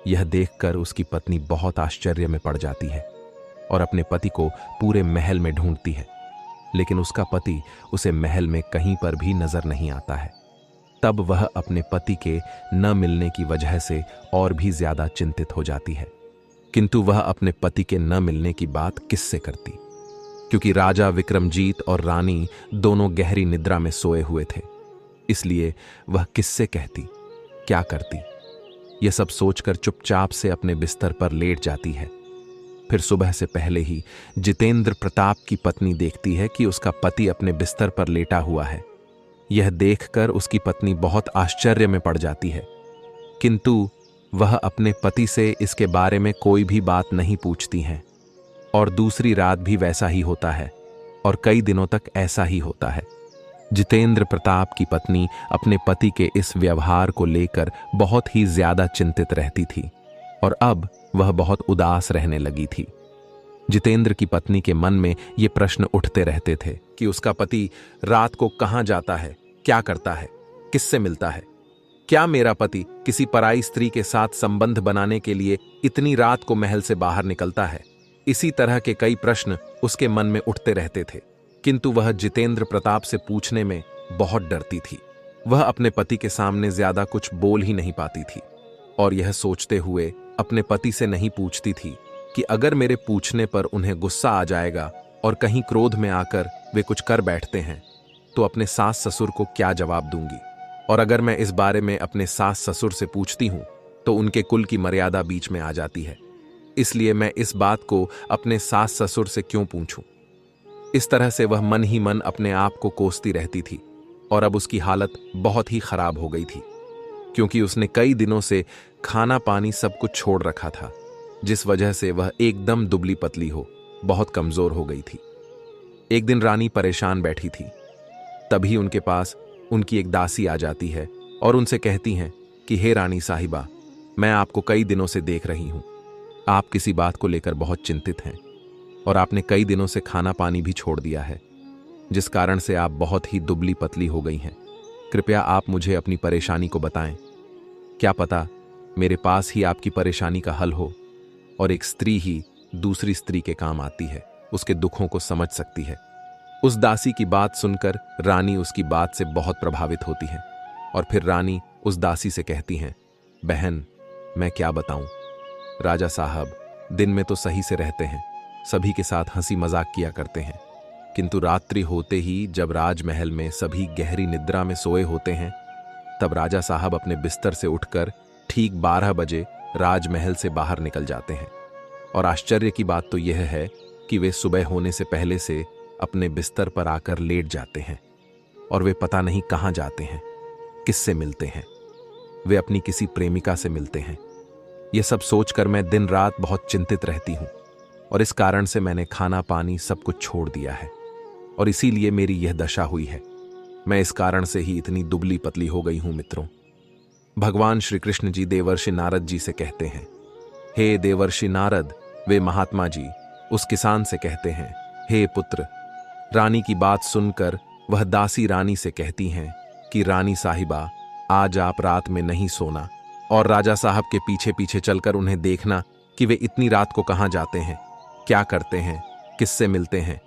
यह देखकर उसकी पत्नी बहुत आश्चर्य में पड़ जाती है और अपने पति को पूरे महल में ढूंढती है, लेकिन उसका पति उसे महल में कहीं पर भी नजर नहीं आता है। तब वह अपने पति के न मिलने की वजह से और भी ज्यादा चिंतित हो जाती है। किंतु वह अपने पति के न मिलने की बात किससे करती, क्योंकि राजा विक्रमजीत और रानी दोनों गहरी निद्रा में सोए हुए थे। इसलिए वह किससे कहती, क्या करती। यह सब सोचकर चुपचाप से अपने बिस्तर पर लेट जाती है। फिर सुबह से पहले ही जितेंद्र प्रताप की पत्नी देखती है कि उसका पति अपने बिस्तर पर लेटा हुआ है। यह देखकर उसकी पत्नी बहुत आश्चर्य में पड़ जाती है, किंतु वह अपने पति से इसके बारे में कोई भी बात नहीं पूछती हैं। और दूसरी रात भी वैसा ही होता है और कई दिनों तक ऐसा ही होता है। जितेंद्र प्रताप की पत्नी अपने पति के इस व्यवहार को लेकर बहुत ही ज्यादा चिंतित रहती थी और अब वह बहुत उदास रहने लगी थी। जितेंद्र की पत्नी के मन में ये प्रश्न उठते रहते थे कि उसका पति रात को कहाँ जाता है, क्या करता है, किससे मिलता है। क्या मेरा पति किसी पराई स्त्री के साथ संबंध बनाने के लिए इतनी रात को महल से बाहर निकलता है? इसी तरह के कई प्रश्न उसके मन में उठते रहते थे, किंतु वह जितेंद्र प्रताप से पूछने में बहुत डरती थी। वह अपने पति के सामने ज्यादा कुछ बोल ही नहीं पाती थी और यह सोचते हुए अपने पति से नहीं पूछती थी कि अगर मेरे पूछने पर उन्हें गुस्सा आ जाएगा और कहीं क्रोध में आकर वे कुछ कर बैठते हैं तो अपने सास ससुर को क्या जवाब दूंगी। और अगर मैं इस बारे में अपने सास ससुर से पूछती हूं तो उनके कुल की मर्यादा बीच में आ जाती है, इसलिए मैं इस बात को अपने सास ससुर से क्यों पूछूं। इस तरह से वह मन ही मन अपने आप को कोसती रहती थी और अब उसकी हालत बहुत ही खराब हो गई थी, क्योंकि उसने कई दिनों से खाना पानी सब कुछ छोड़ रखा था, जिस वजह से वह एकदम दुबली पतली हो बहुत कमजोर हो गई थी। एक दिन रानी परेशान बैठी थी, तभी उनके पास उनकी एक दासी आ जाती है और उनसे कहती हैं कि हे रानी साहिबा, मैं आपको कई दिनों से देख रही हूं। आप किसी बात को लेकर बहुत चिंतित हैं और आपने कई दिनों से खाना पानी भी छोड़ दिया है, जिस कारण से आप बहुत ही दुबली पतली हो गई हैं। कृपया आप मुझे अपनी परेशानी को बताएं। क्या पता मेरे पास ही आपकी परेशानी का हल हो और एक स्त्री ही दूसरी स्त्री के काम आती है, उसके दुखों को समझ सकती है। उस दासी की बात सुनकर रानी उसकी बात से बहुत प्रभावित होती है और फिर रानी उस दासी से कहती हैं, बहन मैं क्या बताऊं, राजा साहब दिन में तो सही से रहते हैं, सभी के साथ हंसी मजाक किया करते हैं, किंतु रात्रि होते ही जब राजमहल में सभी गहरी निद्रा में सोए होते हैं तब राजा साहब अपने बिस्तर से उठकर ठीक 12 बजे राजमहल से बाहर निकल जाते हैं। और आश्चर्य की बात तो यह है कि वे सुबह होने से पहले से अपने बिस्तर पर आकर लेट जाते हैं और वे पता नहीं कहां जाते हैं, किससे मिलते हैं। वे अपनी किसी प्रेमिका से मिलते हैं। यह सब सोचकर मैं दिन रात बहुत चिंतित रहती हूं और इस कारण से मैंने खाना पानी सब कुछ छोड़ दिया है और इसीलिए मेरी यह दशा हुई है। मैं इस कारण से ही इतनी दुबली पतली हो गई हूं। मित्रों, भगवान श्री कृष्ण जी देवर्षि नारद जी से कहते हैं, हे देवर्षि नारद, वे महात्मा जी उस किसान से कहते हैं, हे पुत्र। रानी की बात सुनकर वह दासी रानी से कहती हैं कि रानी साहिबा, आज आप रात में नहीं सोना और राजा साहब के पीछे पीछे चलकर उन्हें देखना कि वे इतनी रात को कहां जाते हैं, क्या करते हैं, किससे मिलते हैं,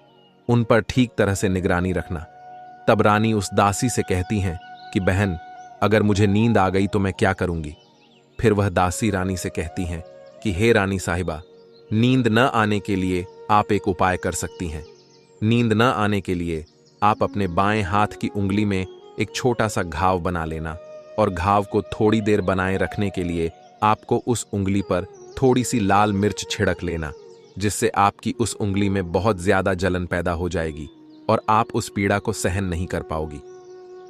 उन पर ठीक तरह से निगरानी रखना। तब रानी उस दासी से कहती हैं कि बहन, अगर मुझे नींद आ गई तो मैं क्या करूंगी। फिर वह दासी रानी से कहती हैं कि हे रानी साहिबा, नींद न आने के लिए आप एक उपाय कर सकती हैं। नींद न आने के लिए आप अपने बाएं हाथ की उंगली में एक छोटा सा घाव बना लेना और घाव को थोड़ी देर बनाए रखने के लिए आपको उस उंगली पर थोड़ी सी लाल मिर्च छिड़क लेना, जिससे आपकी उस उंगली में बहुत ज्यादा जलन पैदा हो जाएगी और आप उस पीड़ा को सहन नहीं कर पाओगी।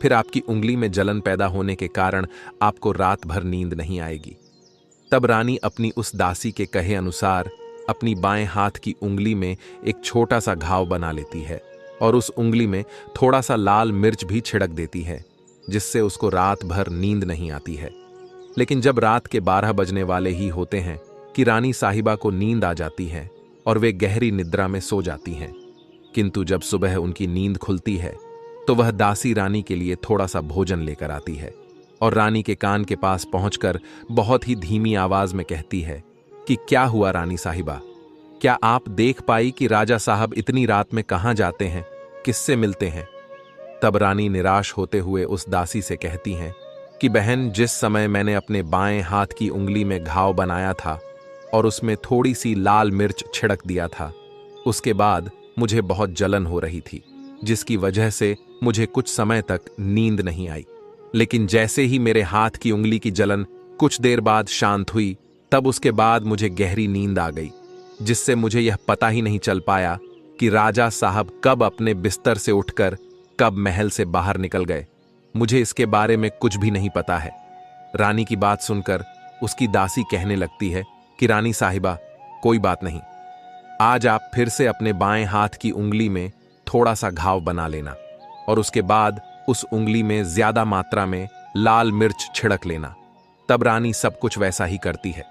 फिर आपकी उंगली में जलन पैदा होने के कारण आपको रात भर नींद नहीं आएगी। तब रानी अपनी उस दासी के कहे अनुसार अपनी बाएं हाथ की उंगली में एक छोटा सा घाव बना लेती है और उस उंगली में थोड़ा सा लाल मिर्च भी छिड़क देती है, जिससे उसको रात भर नींद नहीं आती है। लेकिन जब रात के 12 बजने वाले ही होते हैं कि रानी साहिबा को नींद आ जाती है और वे गहरी निद्रा में सो जाती हैं, किंतु जब सुबह उनकी नींद खुलती है तो वह दासी रानी के लिए थोड़ा सा भोजन लेकर आती है और रानी के कान के पास पहुंचकर बहुत ही धीमी आवाज में कहती है कि क्या हुआ रानी साहिबा, क्या आप देख पाई कि राजा साहब इतनी रात में कहां जाते हैं, किससे मिलते हैं। तब रानी निराश होते हुए उस दासी से कहती हैं कि बहन, जिस समय मैंने अपने बाएं हाथ की उंगली में घाव बनाया था और उसमें थोड़ी सी लाल मिर्च छिड़क दिया था, उसके बाद मुझे बहुत जलन हो रही थी, जिसकी वजह से मुझे कुछ समय तक नींद नहीं आई। लेकिन जैसे ही मेरे हाथ की उंगली की जलन कुछ देर बाद शांत हुई, तब उसके बाद मुझे गहरी नींद आ गई, जिससे मुझे यह पता ही नहीं चल पाया कि राजा साहब कब अपने बिस्तर से उठकर कब महल से बाहर निकल गए। मुझे इसके बारे में कुछ भी नहीं पता है। रानी की बात सुनकर उसकी दासी कहने लगती है कि रानी साहिबा, कोई बात नहीं, आज आप फिर से अपने बाएं हाथ की उंगली में थोड़ा सा घाव बना लेना और उसके बाद उस उंगली में ज्यादा मात्रा में लाल मिर्च छिड़क लेना। तब रानी सब कुछ वैसा ही करती है।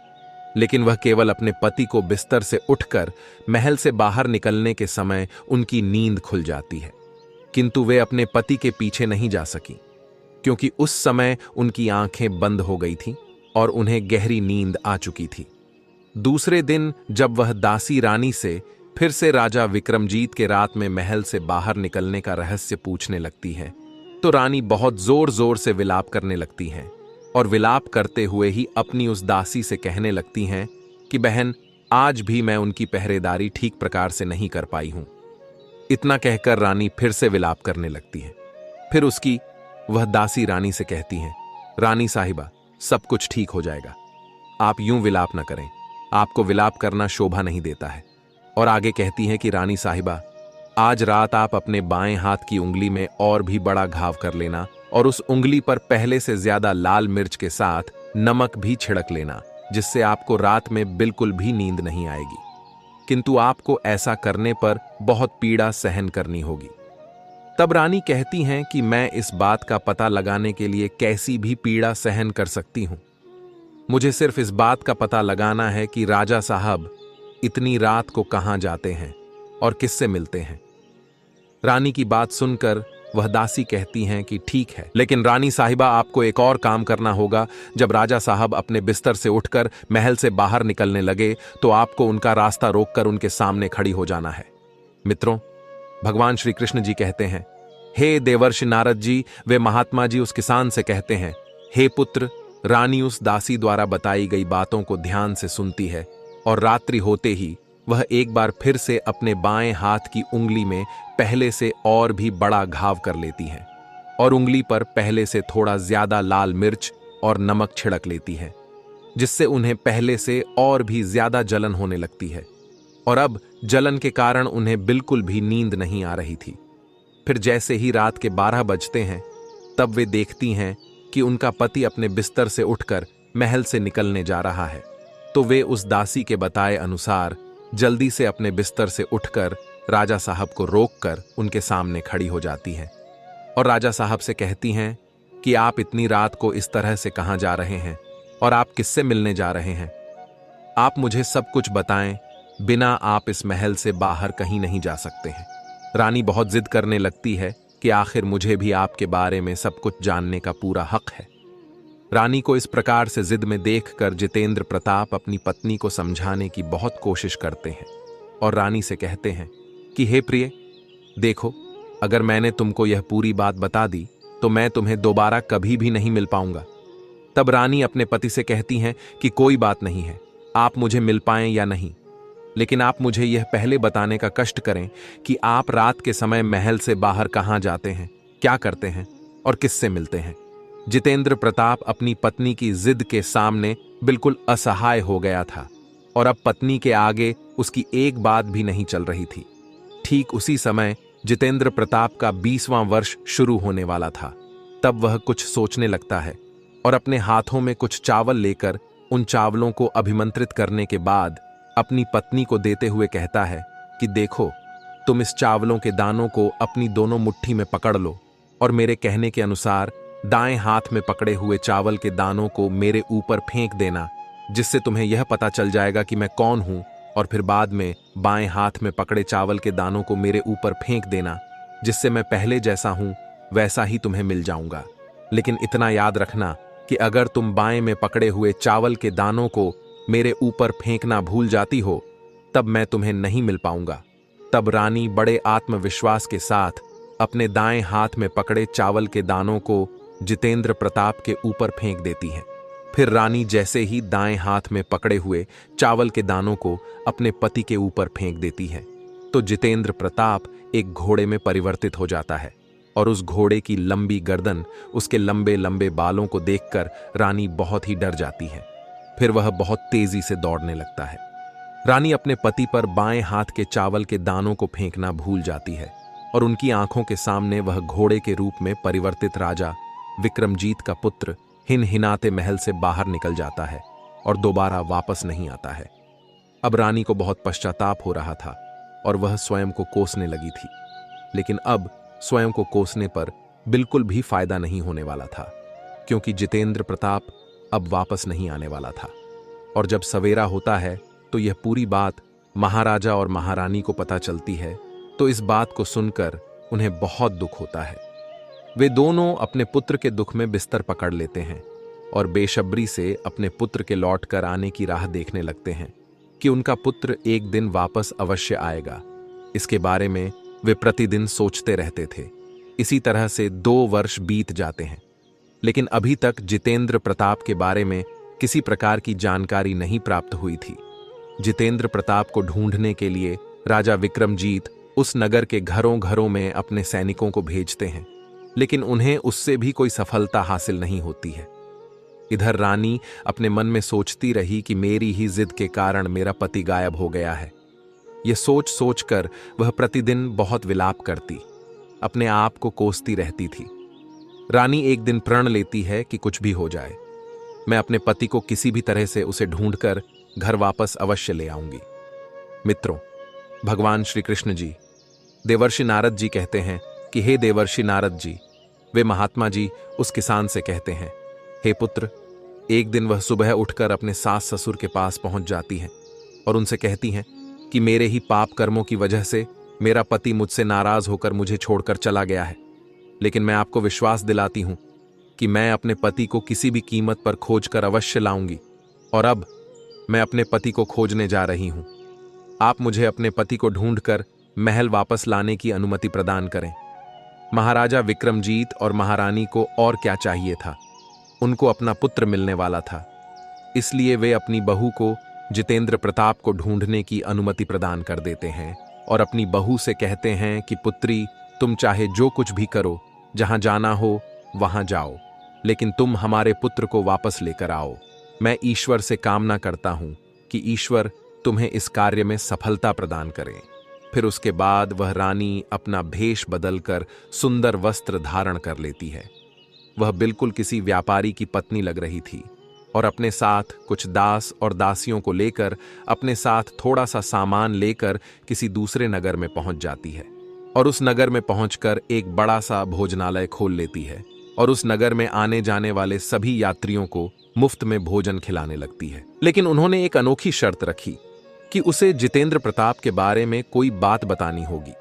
लेकिन वह केवल अपने पति को बिस्तर से उठकर महल से बाहर निकलने के समय उनकी नींद खुल जाती है। किंतु वे अपने पति के पीछे नहीं जा सकी, क्योंकि उस समय उनकी आंखें बंद हो गई थीं और उन्हें गहरी नींद आ चुकी थी। दूसरे दिन जब वह दासी रानी से फिर से राजा विक्रमजीत के रात में महल से बाहर निकलने का रहस्य पूछने लगती है, तो रानी बहुत जोर जोर से विलाप करने लगती हैं और विलाप करते हुए ही अपनी उस दासी से कहने लगती हैं कि बहन, आज भी मैं उनकी पहरेदारी ठीक प्रकार से नहीं कर पाई हूं। इतना कहकर रानी फिर से विलाप करने लगती है। फिर उसकी वह दासी रानी से कहती हैं, रानी साहिबा, सब कुछ ठीक हो जाएगा, आप यूं विलाप न करें, आपको विलाप करना शोभा नहीं देता है। और आगे कहती हैं कि रानी साहिबा, आज रात आप अपने बाएं हाथ की उंगली में और भी बड़ा घाव कर लेना और उस उंगली पर पहले से ज्यादा लाल मिर्च के साथ नमक भी छिड़क लेना, जिससे आपको रात में बिल्कुल भी नींद नहीं आएगी। किंतु आपको ऐसा करने पर बहुत पीड़ा सहन करनी होगी। तब रानी कहती हैं कि मैं इस बात का पता लगाने के लिए कैसी भी पीड़ा सहन कर सकती हूं। मुझे सिर्फ इस बात का पता लगाना है कि राजा साहब इतनी रात को कहां जाते हैं और किससे मिलते हैं। रानी की बात सुनकर वह दासी कहती हैं कि ठीक है, लेकिन रानी साहिबा, आपको एक और काम करना होगा। जब राजा साहब अपने बिस्तर से उठकर महल से बाहर निकलने लगे तो आपको उनका रास्ता रोककर उनके सामने खड़ी हो जाना है। मित्रों, भगवान श्री कृष्ण जी कहते हैं, हे देवर्षि नारद जी, वे महात्मा जी उस किसान से कहते हैं, हे पुत्र, रानी उस दासी द्वारा बताई गई बातों को ध्यान से सुनती है और रात्रि होते ही वह एक बार फिर से अपने बाएं हाथ की उंगली में पहले से और भी बड़ा घाव कर लेती है और उंगली पर पहले से थोड़ा ज्यादा लाल मिर्च और नमक छिड़क लेती है, जिससे उन्हें पहले से और भी ज्यादा जलन होने लगती है और अब जलन के कारण उन्हें बिल्कुल भी नींद नहीं आ रही थी। फिर जैसे ही रात के 12 बजते हैं, तब वे देखती हैं कि उनका पति अपने बिस्तर से उठकर महल से निकलने जा रहा है। तो वे उस दासी के बताए अनुसार जल्दी से अपने बिस्तर से उठकर राजा साहब को रोककर उनके सामने खड़ी हो जाती हैं और राजा साहब से कहती हैं कि आप इतनी रात को इस तरह से कहां जा रहे हैं और आप किससे मिलने जा रहे हैं? आप मुझे सब कुछ बताएं, बिना आप इस महल से बाहर कहीं नहीं जा सकते हैं। रानी बहुत जिद करने लगती है कि आखिर मुझे भी आपके बारे में सब कुछ जानने का पूरा हक है। रानी को इस प्रकार से जिद में देखकर जितेंद्र प्रताप अपनी पत्नी को समझाने की बहुत कोशिश करते हैं और रानी से कहते हैं कि हे प्रिय, देखो, अगर मैंने तुमको यह पूरी बात बता दी तो मैं तुम्हें दोबारा कभी भी नहीं मिल पाऊंगा। तब रानी अपने पति से कहती हैं कि कोई बात नहीं है, आप मुझे मिल पाएं या नहीं, लेकिन आप मुझे यह पहले बताने का कष्ट करें कि आप रात के समय महल से बाहर कहां जाते हैं, क्या करते हैं और किससे मिलते हैं। जितेंद्र प्रताप अपनी पत्नी की जिद के सामने बिल्कुल असहाय हो गया था और अब पत्नी के आगे उसकी एक बात भी नहीं चल रही थी। ठीक उसी समय जितेंद्र प्रताप का 20वां वर्ष शुरू होने वाला था। तब वह कुछ सोचने लगता है और अपने हाथों में कुछ चावल लेकर उन चावलों को अभिमंत्रित करने के बाद अपनी पत्नी को देते हुए कहता है कि देखो, तुम इस चावलों के दानों को अपनी दोनों मुट्ठी में पकड़ लो और मेरे कहने के अनुसार दाएं हाथ में पकड़े हुए चावल के दानों को मेरे ऊपर फेंक देना, जिससे तुम्हें यह पता चल जाएगा कि मैं कौन हूं, और फिर बाद में बाएं हाथ में पकड़े चावल के दानों को मेरे ऊपर फेंक देना, जिससे मैं पहले जैसा हूं वैसा ही तुम्हें मिल जाऊंगा। लेकिन इतना याद रखना कि अगर तुम बाएं में पकड़े हुए चावल के दानों को मेरे ऊपर फेंकना भूल जाती हो, तब मैं तुम्हें नहीं मिल पाऊंगा। तब रानी बड़े आत्मविश्वास के साथ अपने दाएं हाथ में पकड़े चावल के दानों को जितेंद्र प्रताप के ऊपर फेंक देती है। फिर रानी जैसे ही दाएं हाथ में पकड़े हुए चावल के दानों को अपने पति के ऊपर फेंक देती है, तो जितेंद्र प्रताप एक घोड़े में परिवर्तित हो जाता है और उस घोड़े की लंबी गर्दन, उसके लंबे लंबे बालों को देखकर रानी बहुत ही डर जाती है। फिर वह बहुत तेजी से दौड़ने लगता है। रानी अपने पति पर बाएं हाथ के चावल के दानों को फेंकना भूल जाती है और उनकी आंखों के सामने वह घोड़े के रूप में परिवर्तित राजा विक्रमजीत का पुत्र हिनहिनाते महल से बाहर निकल जाता है और दोबारा वापस नहीं आता है। अब रानी को बहुत पश्चाताप हो रहा था और वह स्वयं को कोसने लगी थी, लेकिन अब स्वयं को कोसने पर बिल्कुल भी फायदा नहीं होने वाला था, क्योंकि जितेंद्र प्रताप अब वापस नहीं आने वाला था। और जब सवेरा होता है तो यह पूरी बात महाराजा और महारानी को पता चलती है, तो इस बात को सुनकर उन्हें बहुत दुख होता है। वे दोनों अपने पुत्र के दुख में बिस्तर पकड़ लेते हैं और बेसब्री से अपने पुत्र के लौट कर आने की राह देखने लगते हैं कि उनका पुत्र एक दिन वापस अवश्य आएगा। इसके बारे में वे प्रतिदिन सोचते रहते थे। इसी तरह से 2 वर्ष बीत जाते हैं, लेकिन अभी तक जितेंद्र प्रताप के बारे में किसी प्रकार की जानकारी नहीं प्राप्त हुई थी। जितेंद्र प्रताप को ढूंढने के लिए राजा विक्रमजीत उस नगर के घरों घरों में अपने सैनिकों को भेजते हैं, लेकिन उन्हें उससे भी कोई सफलता हासिल नहीं होती है। इधर रानी अपने मन में सोचती रही कि मेरी ही जिद के कारण मेरा पति गायब हो गया है। यह सोच सोचकर वह प्रतिदिन बहुत विलाप करती, अपने आप को कोसती रहती थी। रानी एक दिन प्रण लेती है कि कुछ भी हो जाए, मैं अपने पति को किसी भी तरह से उसे ढूंढकर घर वापस अवश्य ले आऊंगी। मित्रों, भगवान श्री कृष्ण जी देवर्षि नारद जी कहते हैं कि हे देवर्षि नारद जी, वे महात्मा जी उस किसान से कहते हैं, हे पुत्र, एक दिन वह सुबह उठकर अपने सास ससुर के पास पहुंच जाती हैं और उनसे कहती हैं कि मेरे ही पाप कर्मों की वजह से मेरा पति मुझसे नाराज होकर मुझे छोड़कर चला गया है, लेकिन मैं आपको विश्वास दिलाती हूं कि मैं अपने पति को किसी भी कीमत पर खोज कर अवश्य लाऊंगी, और अब मैं अपने पति को खोजने जा रही हूं। आप मुझे अपने पति को ढूंढकर महल वापस लाने की अनुमति प्रदान करें। महाराजा विक्रमजीत और महारानी को और क्या चाहिए था, उनको अपना पुत्र मिलने वाला था, इसलिए वे अपनी बहू को जितेंद्र प्रताप को ढूंढने की अनुमति प्रदान कर देते हैं और अपनी बहू से कहते हैं कि पुत्री, तुम चाहे जो कुछ भी करो, जहां जाना हो वहां जाओ, लेकिन तुम हमारे पुत्र को वापस लेकर आओ। मैं ईश्वर से कामना करता हूं कि ईश्वर तुम्हें इस कार्य में सफलता प्रदान करे। फिर उसके बाद वह रानी अपना भेष बदलकर सुंदर वस्त्र धारण कर लेती है। वह बिल्कुल किसी व्यापारी की पत्नी लग रही थी और अपने साथ कुछ दास और दासियों को लेकर, अपने साथ थोड़ा सा सामान लेकर किसी दूसरे नगर में पहुंच जाती है और उस नगर में पहुंचकर एक बड़ा सा भोजनालय खोल लेती है और उस नगर में आने जाने वाले सभी यात्रियों को मुफ्त में भोजन खिलाने लगती है। लेकिन उन्होंने एक अनोखी शर्त रखी कि उसे जितेंद्र प्रताप के बारे में कोई बात बतानी होगी,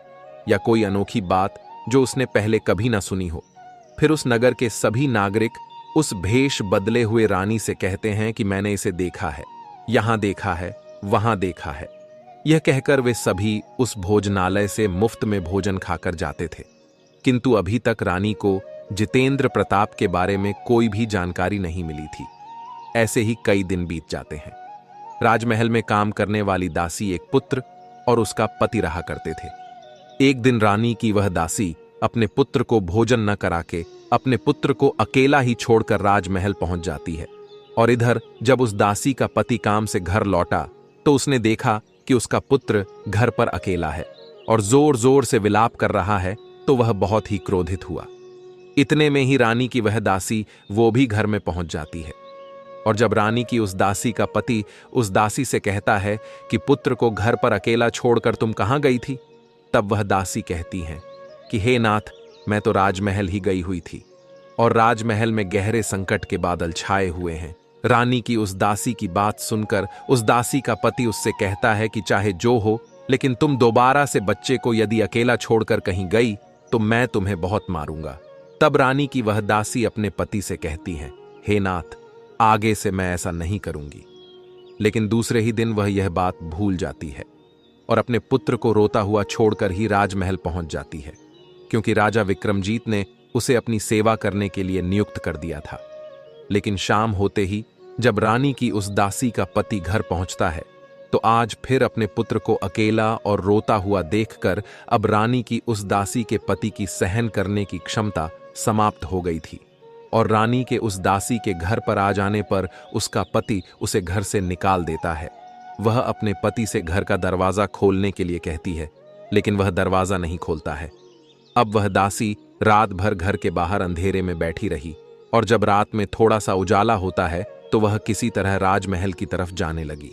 या कोई अनोखी बात जो उसने पहले कभी ना सुनी हो। फिर उस नगर के सभी नागरिक उस भेष बदले हुए रानी से कहते हैं कि मैंने इसे देखा है, यहां देखा है, वहां देखा है। यह कहकर वे सभी उस भोजनालय से मुफ्त में भोजन खाकर जाते थे, किंतु अभी तक रानी को जितेंद्र प्रताप के बारे में कोई भी जानकारी नहीं मिली थी। ऐसे ही कई दिन बीत जाते हैं। राजमहल में काम करने वाली दासी एक पुत्र और उसका पति रहा करते थे। एक दिन रानी की वह दासी अपने पुत्र को भोजन न करा के अपने पुत्र को अकेला ही छोड़कर राजमहल पहुंच जाती है, और इधर जब उस दासी का पति काम से घर लौटा तो उसने देखा कि उसका पुत्र घर पर अकेला है और जोर जोर से विलाप कर रहा है, तो वह बहुत ही क्रोधित हुआ। इतने में ही रानी की वह दासी वो भी घर में पहुंच जाती है, और जब रानी की उस दासी का पति उस दासी से कहता है कि पुत्र को घर पर अकेला छोड़कर तुम कहां गई थी, तब वह दासी कहती है कि हे नाथ, मैं तो राजमहल ही गई हुई थी और राजमहल में गहरे संकट के बादल छाए हुए हैं। रानी की उस दासी की बात सुनकर उस दासी का पति उससे कहता है कि चाहे जो हो, लेकिन तुम दोबारा से बच्चे को यदि अकेला छोड़कर कहीं गई तो मैं तुम्हें बहुत मारूंगा। तब रानी की वह दासी अपने पति से कहती है, हे नाथ, आगे से मैं ऐसा नहीं करूंगी। लेकिन दूसरे ही दिन वह यह बात भूल जाती है और अपने पुत्र को रोता हुआ छोड़कर ही राजमहल पहुंच जाती है, क्योंकि राजा विक्रमजीत ने उसे अपनी सेवा करने के लिए नियुक्त कर दिया था। लेकिन शाम होते ही जब रानी की उस दासी का पति घर पहुंचता है, तो आज फिर अपने पुत्र को अकेला और रोता हुआ देखकर अब रानी की उस दासी के पति की सहन करने की क्षमता समाप्त हो गई थी, और रानी के उस दासी के घर पर आ जाने पर उसका पति उसे घर से निकाल देता है। वह अपने पति से घर का दरवाजा खोलने के लिए कहती है, लेकिन वह दरवाजा नहीं खोलता है। अब वह दासी रात भर घर के बाहर अंधेरे में बैठी रही, और जब रात में थोड़ा सा उजाला होता है तो वह किसी तरह राजमहल की तरफ जाने लगी।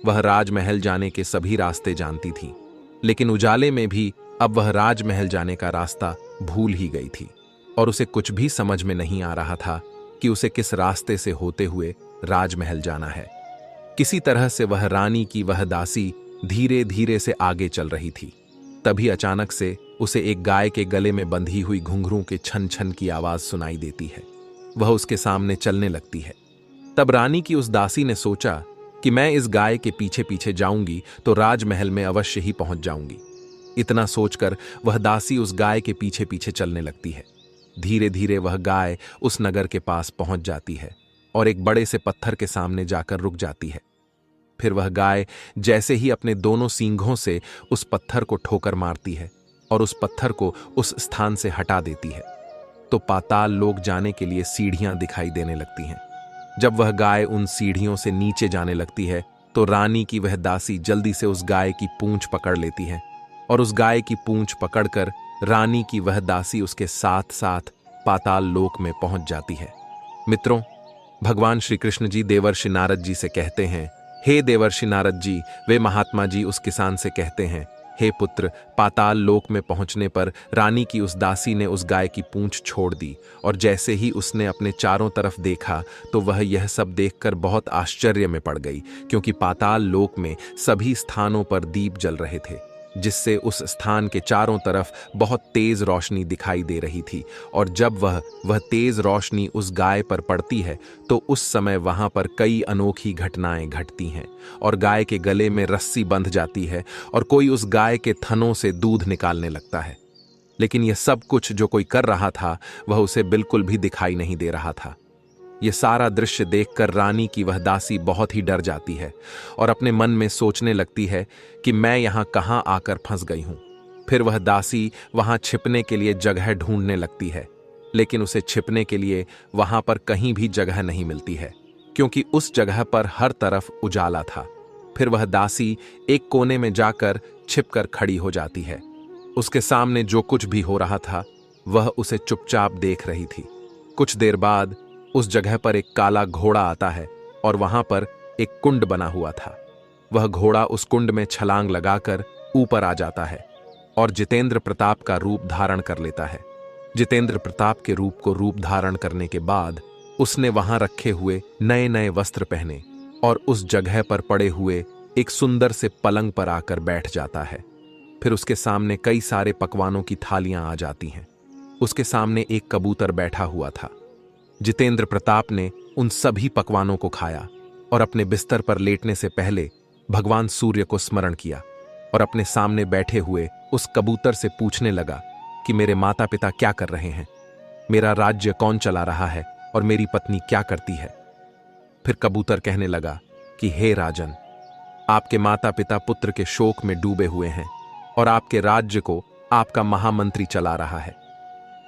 वह राजमहल जाने के सभी रास्ते जानती थी, लेकिन उजाले में भी अब वह राजमहल जाने का रास्ता भूल ही गई थी, और उसे कुछ भी समझ में नहीं आ रहा था कि उसे किस रास्ते से होते हुए राजमहल जाना है। किसी तरह से वह रानी की वह दासी धीरे धीरे से आगे चल रही थी। तभी अचानक से उसे एक गाय के गले में बंधी हुई घुंघरू के छन छन की आवाज सुनाई देती है। वह उसके सामने चलने लगती है। तब रानी की उस दासी ने सोचा कि मैं इस गाय के पीछे पीछे जाऊंगी तो राजमहल में अवश्य ही पहुंच जाऊंगी। इतना सोचकर वह दासी उस गाय के पीछे पीछे चलने लगती है। धीरे धीरे वह गाय उस नगर के पास पहुंच जाती है और एक बड़े से पत्थर के सामने जाकर रुक जाती है। फिर वह गाय जैसे ही अपने दोनों सींगों से उस पत्थर को ठोकर मारती है और उस पत्थर को उस स्थान से हटा देती है, तो पाताल लोक जाने के लिए सीढ़ियां दिखाई देने लगती हैं। जब वह गाय उन सीढ़ियों से नीचे जाने लगती है तो रानी की वह दासी जल्दी से उस गाय की पूंछ पकड़ लेती है और उस गाय की पूंछ पकड़कर रानी की वह दासी उसके साथ साथ पाताल लोक में पहुंच जाती है। मित्रों, भगवान श्री कृष्ण जी देवर्षि नारद जी से कहते हैं, हे देवर्षि नारद जी। वे महात्मा जी उस किसान से कहते हैं, हे पुत्र, पाताल लोक में पहुंचने पर रानी की उस दासी ने उस गाय की पूंछ छोड़ दी और जैसे ही उसने अपने चारों तरफ देखा तो वह यह सब देखकर बहुत आश्चर्य में पड़ गई, क्योंकि पाताल लोक में सभी स्थानों पर दीप जल रहे थे, जिससे उस स्थान के चारों तरफ बहुत तेज रोशनी दिखाई दे रही थी। और जब वह तेज रोशनी उस गाय पर पड़ती है तो उस समय वहां पर कई अनोखी घटनाएं घटती हैं और गाय के गले में रस्सी बंध जाती है और कोई उस गाय के थनों से दूध निकालने लगता है। लेकिन यह सब कुछ जो कोई कर रहा था वह उसे बिल्कुल भी दिखाई नहीं दे रहा था। यह सारा दृश्य देखकर रानी की वह दासी बहुत ही डर जाती है और अपने मन में सोचने लगती है कि मैं यहां कहां आकर फंस गई हूं। फिर वह दासी वहां छिपने के लिए जगह ढूंढने लगती है, लेकिन उसे छिपने के लिए वहां पर कहीं भी जगह नहीं मिलती है, क्योंकि उस जगह पर हर तरफ उजाला था। फिर वह दासी एक कोने में जाकर छिपकर खड़ी हो जाती है। उसके सामने जो कुछ भी हो रहा था वह उसे चुपचाप देख रही थी। कुछ देर बाद उस जगह पर एक काला घोड़ा आता है और वहां पर एक कुंड बना हुआ था। वह घोड़ा उस कुंड में छलांग लगाकर ऊपर आ जाता है और जितेंद्र प्रताप का रूप धारण कर लेता है। जितेंद्र प्रताप के रूप को रूप धारण करने के बाद उसने वहां रखे हुए नए नए वस्त्र पहने और उस जगह पर पड़े हुए एक सुंदर से पलंग पर आकर बैठ जाता है। फिर उसके सामने कई सारे पकवानों की थालियां आ जाती हैं। उसके सामने एक कबूतर बैठा हुआ था। जितेंद्र प्रताप ने उन सभी पकवानों को खाया और अपने बिस्तर पर लेटने से पहले भगवान सूर्य को स्मरण किया और अपने सामने बैठे हुए उस कबूतर से पूछने लगा कि मेरे माता पिता क्या कर रहे हैं, मेरा राज्य कौन चला रहा है और मेरी पत्नी क्या करती है। फिर कबूतर कहने लगा कि हे राजन, आपके माता पिता पुत्र के शोक में डूबे हुए हैं और आपके राज्य को आपका महामंत्री चला रहा है।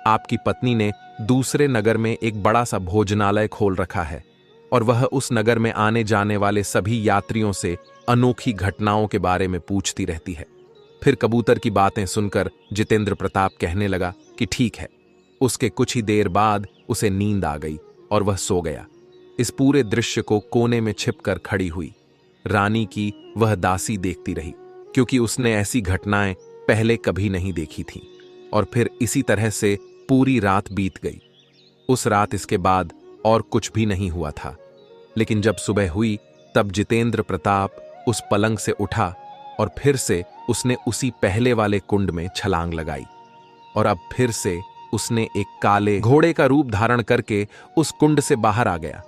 आपकी पत्नी ने दूसरे नगर में एक बड़ा सा भोजनालय खोल रखा है और वह उस नगर में आने जाने वाले सभी यात्रियों से अनोखी घटनाओं के बारे में पूछती रहती है। फिर कबूतर की बातें सुनकर जितेंद्र प्रताप कहने लगा कि ठीक है। उसके कुछ ही देर बाद उसे नींद आ गई और वह सो गया। इस पूरे दृश्य को कोने में छिपकर खड़ी हुई रानी की वह दासी देखती रही, क्योंकि उसने ऐसी घटनाएं पहले कभी नहीं देखी थीं। और फिर इसी तरह से पूरी रात बीत गई। उस रात इसके बाद और कुछ भी नहीं हुआ था। लेकिन जब सुबह हुई तब जितेंद्र प्रताप उस पलंग से उठा और फिर से उसने उसी पहले वाले कुंड में छलांग लगाई और अब फिर से उसने एक काले घोड़े का रूप धारण करके उस कुंड से बाहर आ गया।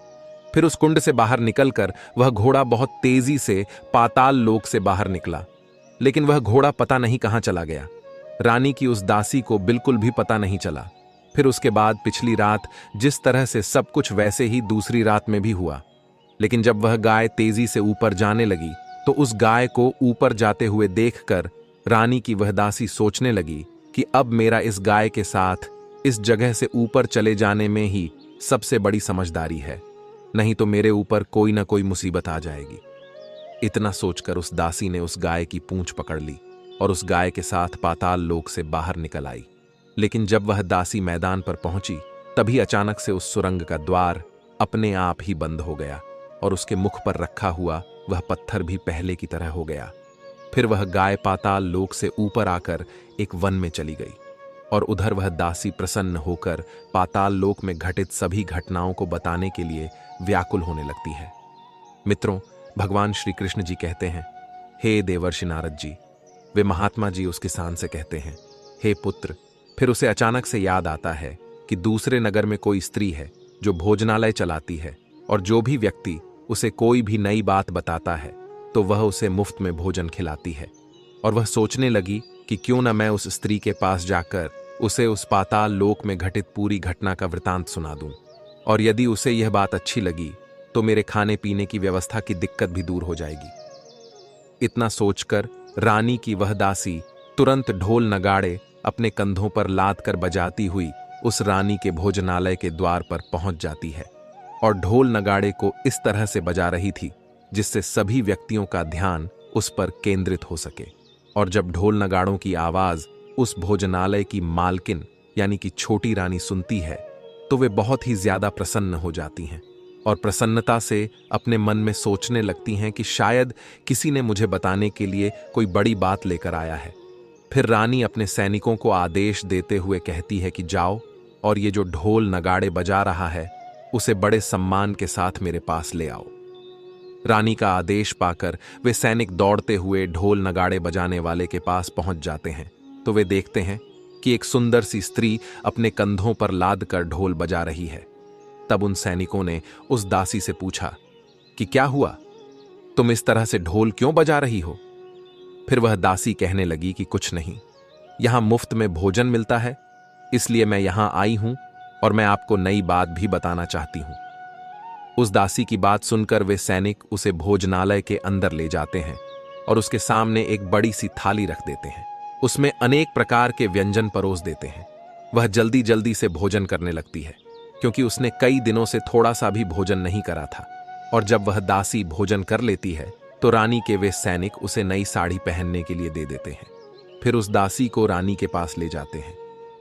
फिर उस कुंड से बाहर निकलकर वह घोड़ा बहुत तेजी से पाताल लोक से बाहर निकला, लेकिन वह घोड़ा पता नहीं कहां चला गया। रानी की उस दासी को बिल्कुल भी पता नहीं चला। फिर उसके बाद पिछली रात जिस तरह से सब कुछ वैसे ही दूसरी रात में भी हुआ। लेकिन जब वह गाय तेजी से ऊपर जाने लगी तो उस गाय को ऊपर जाते हुए देखकर रानी की वह दासी सोचने लगी कि अब मेरा इस गाय के साथ इस जगह से ऊपर चले जाने में ही सबसे बड़ी समझदारी है, नहीं तो मेरे ऊपर कोई ना कोई मुसीबत आ जाएगी। इतना सोचकर उस दासी ने उस गाय की पूंछ पकड़ ली और उस गाय के साथ पाताल लोक से बाहर निकल आई। लेकिन जब वह दासी मैदान पर पहुंची तभी अचानक से उस सुरंग का द्वार अपने आप ही बंद हो गया और उसके मुख पर रखा हुआ वह पत्थर भी पहले की तरह हो गया। फिर वह गाय पाताल लोक से ऊपर आकर एक वन में चली गई और उधर वह दासी प्रसन्न होकर पाताल लोक में घटित सभी घटनाओं को बताने के लिए व्याकुल होने लगती है। मित्रों, भगवान श्री कृष्ण जी कहते हैं, हे देवर्षि नारद जी। वे महात्मा जी उस किसान से कहते हैं, हे पुत्र। फिर उसे अचानक से याद आता है कि दूसरे नगर में कोई स्त्री है जो भोजनालय चलाती है, और जो भी व्यक्ति उसे कोई भी नई बात बताता है तो वह उसे मुफ्त में भोजन खिलाती है। और वह सोचने लगी कि क्यों न मैं उस स्त्री के पास जाकर उसे उस पाताल लोक में घटित पूरी घटना का वृतांत सुना दूं, और यदि उसे यह बात अच्छी लगी तो मेरे खाने पीने की व्यवस्था की दिक्कत भी दूर हो जाएगी। इतना सोचकर रानी की वह दासी तुरंत ढोल नगाड़े अपने कंधों पर लाद कर बजाती हुई उस रानी के भोजनालय के द्वार पर पहुंच जाती है, और ढोल नगाड़े को इस तरह से बजा रही थी जिससे सभी व्यक्तियों का ध्यान उस पर केंद्रित हो सके। और जब ढोल नगाड़ों की आवाज उस भोजनालय की मालकिन यानी कि छोटी रानी सुनती है तो वे बहुत ही ज्यादा प्रसन्न हो जाती हैं, और प्रसन्नता से अपने मन में सोचने लगती हैं कि शायद किसी ने मुझे बताने के लिए कोई बड़ी बात लेकर आया है। फिर रानी अपने सैनिकों को आदेश देते हुए कहती है कि जाओ और ये जो ढोल नगाड़े बजा रहा है उसे बड़े सम्मान के साथ मेरे पास ले आओ। रानी का आदेश पाकर वे सैनिक दौड़ते हुए ढोल नगाड़े बजाने वाले के पास पहुंच जाते हैं तो वे देखते हैं कि एक सुंदर सी स्त्री अपने कंधों पर लाद कर ढोल बजा रही है। तब उन सैनिकों ने उस दासी से पूछा कि क्या हुआ, तुम इस तरह से ढोल क्यों बजा रही हो? फिर वह दासी कहने लगी कि कुछ नहीं, यहां मुफ्त में भोजन मिलता है, इसलिए मैं यहां आई हूं और मैं आपको नई बात भी बताना चाहती हूं। उस दासी की बात सुनकर वे सैनिक उसे भोजनालय के अंदर ले जाते हैं और उसके सामने एक बड़ी सी थाली रख देते हैं। उसमें अनेक प्रकार के व्यंजन परोस देते हैं। वह जल्दी जल्दी से भोजन करने लगती है क्योंकि उसने कई दिनों से थोड़ा सा भी भोजन नहीं करा था। और जब वह दासी भोजन कर लेती है तो रानी के वे सैनिक उसे नई साड़ी पहनने के लिए दे देते हैं। फिर उस दासी को रानी के पास ले जाते हैं।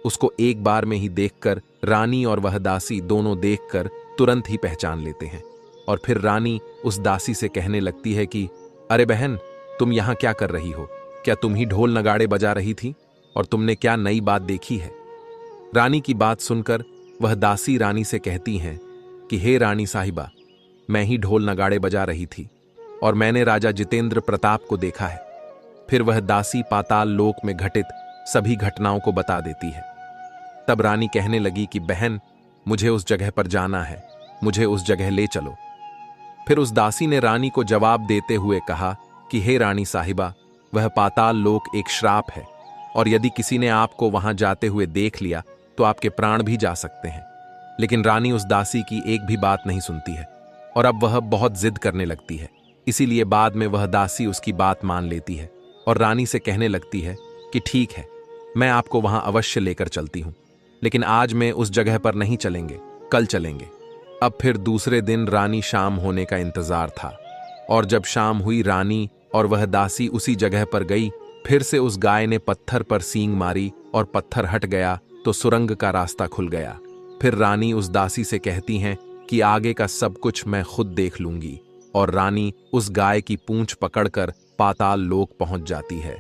उसको एक बार में ही देखकर रानी और वह दासी दोनों देखकर तुरंत ही पहचान लेते हैं। और फिर रानी उस दासी से कहने लगती है कि अरे बहन, तुम यहां क्या कर रही हो? क्या तुम ही ढोल नगाड़े बजा रही थी? और तुमने क्या नई बात देखी है? रानी की बात सुनकर वह दासी रानी से कहती हैं कि हे रानी साहिबा, मैं ही ढोल नगाड़े बजा रही थी और मैंने राजा जितेंद्र प्रताप को देखा है। फिर वह दासी पाताल लोक में घटित सभी घटनाओं को बता देती है। तब रानी कहने लगी कि बहन, मुझे उस जगह पर जाना है, मुझे उस जगह ले चलो। फिर उस दासी ने रानी को जवाब देते हुए कहा कि हे रानी साहिबा, वह पाताल लोक एक श्राप है और यदि किसी ने आपको वहां जाते हुए देख लिया तो आपके प्राण भी जा सकते हैं। लेकिन रानी उस दासी की एक भी बात नहीं सुनती है और अब वह बहुत जिद करने लगती है। इसीलिए बाद में वह दासी उसकी बात मान लेती है और रानी से कहने लगती है कि ठीक है, मैं आपको वहां अवश्य लेकर चलती हूं, लेकिन आज मैं उस जगह पर नहीं चलेंगे, कल चलेंगे। अब फिर दूसरे दिन रानी शाम होने का इंतजार था और जब शाम हुई रानी और वह दासी उसी जगह पर गई। फिर से उस गाय ने पत्थर पर सींग मारी और पत्थर हट गया तो सुरंग का रास्ता खुल गया। फिर रानी उस दासी से कहती हैं कि आगे का सब कुछ मैं खुद देख लूंगी, और रानी उस गाय की पूंछ पकड़कर पाताल लोक पहुंच जाती है।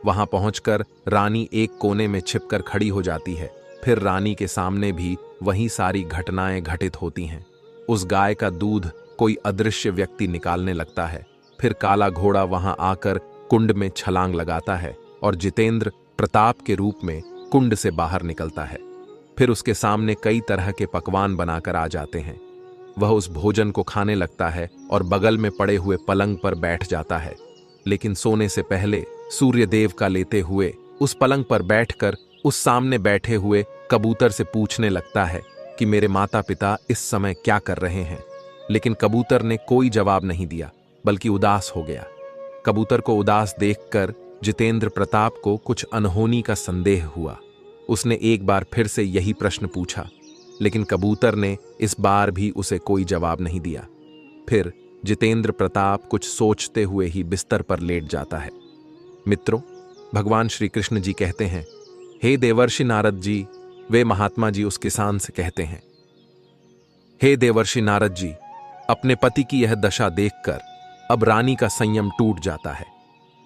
वहां पहुंचकर रानी एक कोने में छिपकर खड़ी हो जाती है। फिर रानी के सामने भी वही सारी घटनाएं घटित होती हैं। उस गाय का दूध कोई अदृश्य व्यक्ति निकालने लगता है। फिर काला घोड़ा वहां आकर कुंड में छलांग लगाता है और जितेंद्र प्रताप के रूप में कुंड से बाहर निकलता है। फिर उसके सामने कई तरह के पकवान बनाकर आ जाते हैं। वह उस भोजन को खाने लगता है और बगल में पड़े हुए पलंग पर बैठ जाता है। लेकिन सोने से पहले सूर्यदेव का लेते हुए उस पलंग पर बैठकर उस सामने बैठे हुए कबूतर से पूछने लगता है कि मेरे माता पिता इस समय क्या कर रहे हैं। लेकिन कबूतर ने कोई जवाब नहीं दिया, बल्कि उदास हो गया। कबूतर को उदास देखकर जितेंद्र प्रताप को कुछ अनहोनी का संदेह हुआ। उसने एक बार फिर से यही प्रश्न पूछा, लेकिन कबूतर ने इस बार भी उसे कोई जवाब नहीं दिया। फिर जितेंद्र प्रताप कुछ सोचते हुए ही बिस्तर पर लेट जाता है। मित्रों, भगवान श्री कृष्ण जी कहते हैं, हे देवर्षि नारद जी। वे महात्मा जी उस किसान से कहते हैं, हे देवर्षि नारद जी, अपने पति की यह दशा देखकर अब रानी का संयम टूट जाता है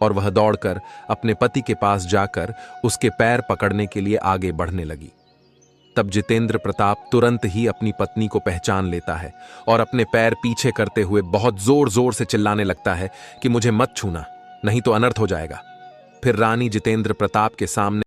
और वह दौड़कर अपने पति के पास जाकर उसके पैर पकड़ने के लिए आगे बढ़ने लगी। तब जितेंद्र प्रताप तुरंत ही अपनी पत्नी को पहचान लेता है और अपने पैर पीछे करते हुए बहुत जोर जोर से चिल्लाने लगता है कि मुझे मत छूना, नहीं तो अनर्थ हो जाएगा। फिर रानी जितेंद्र प्रताप के सामने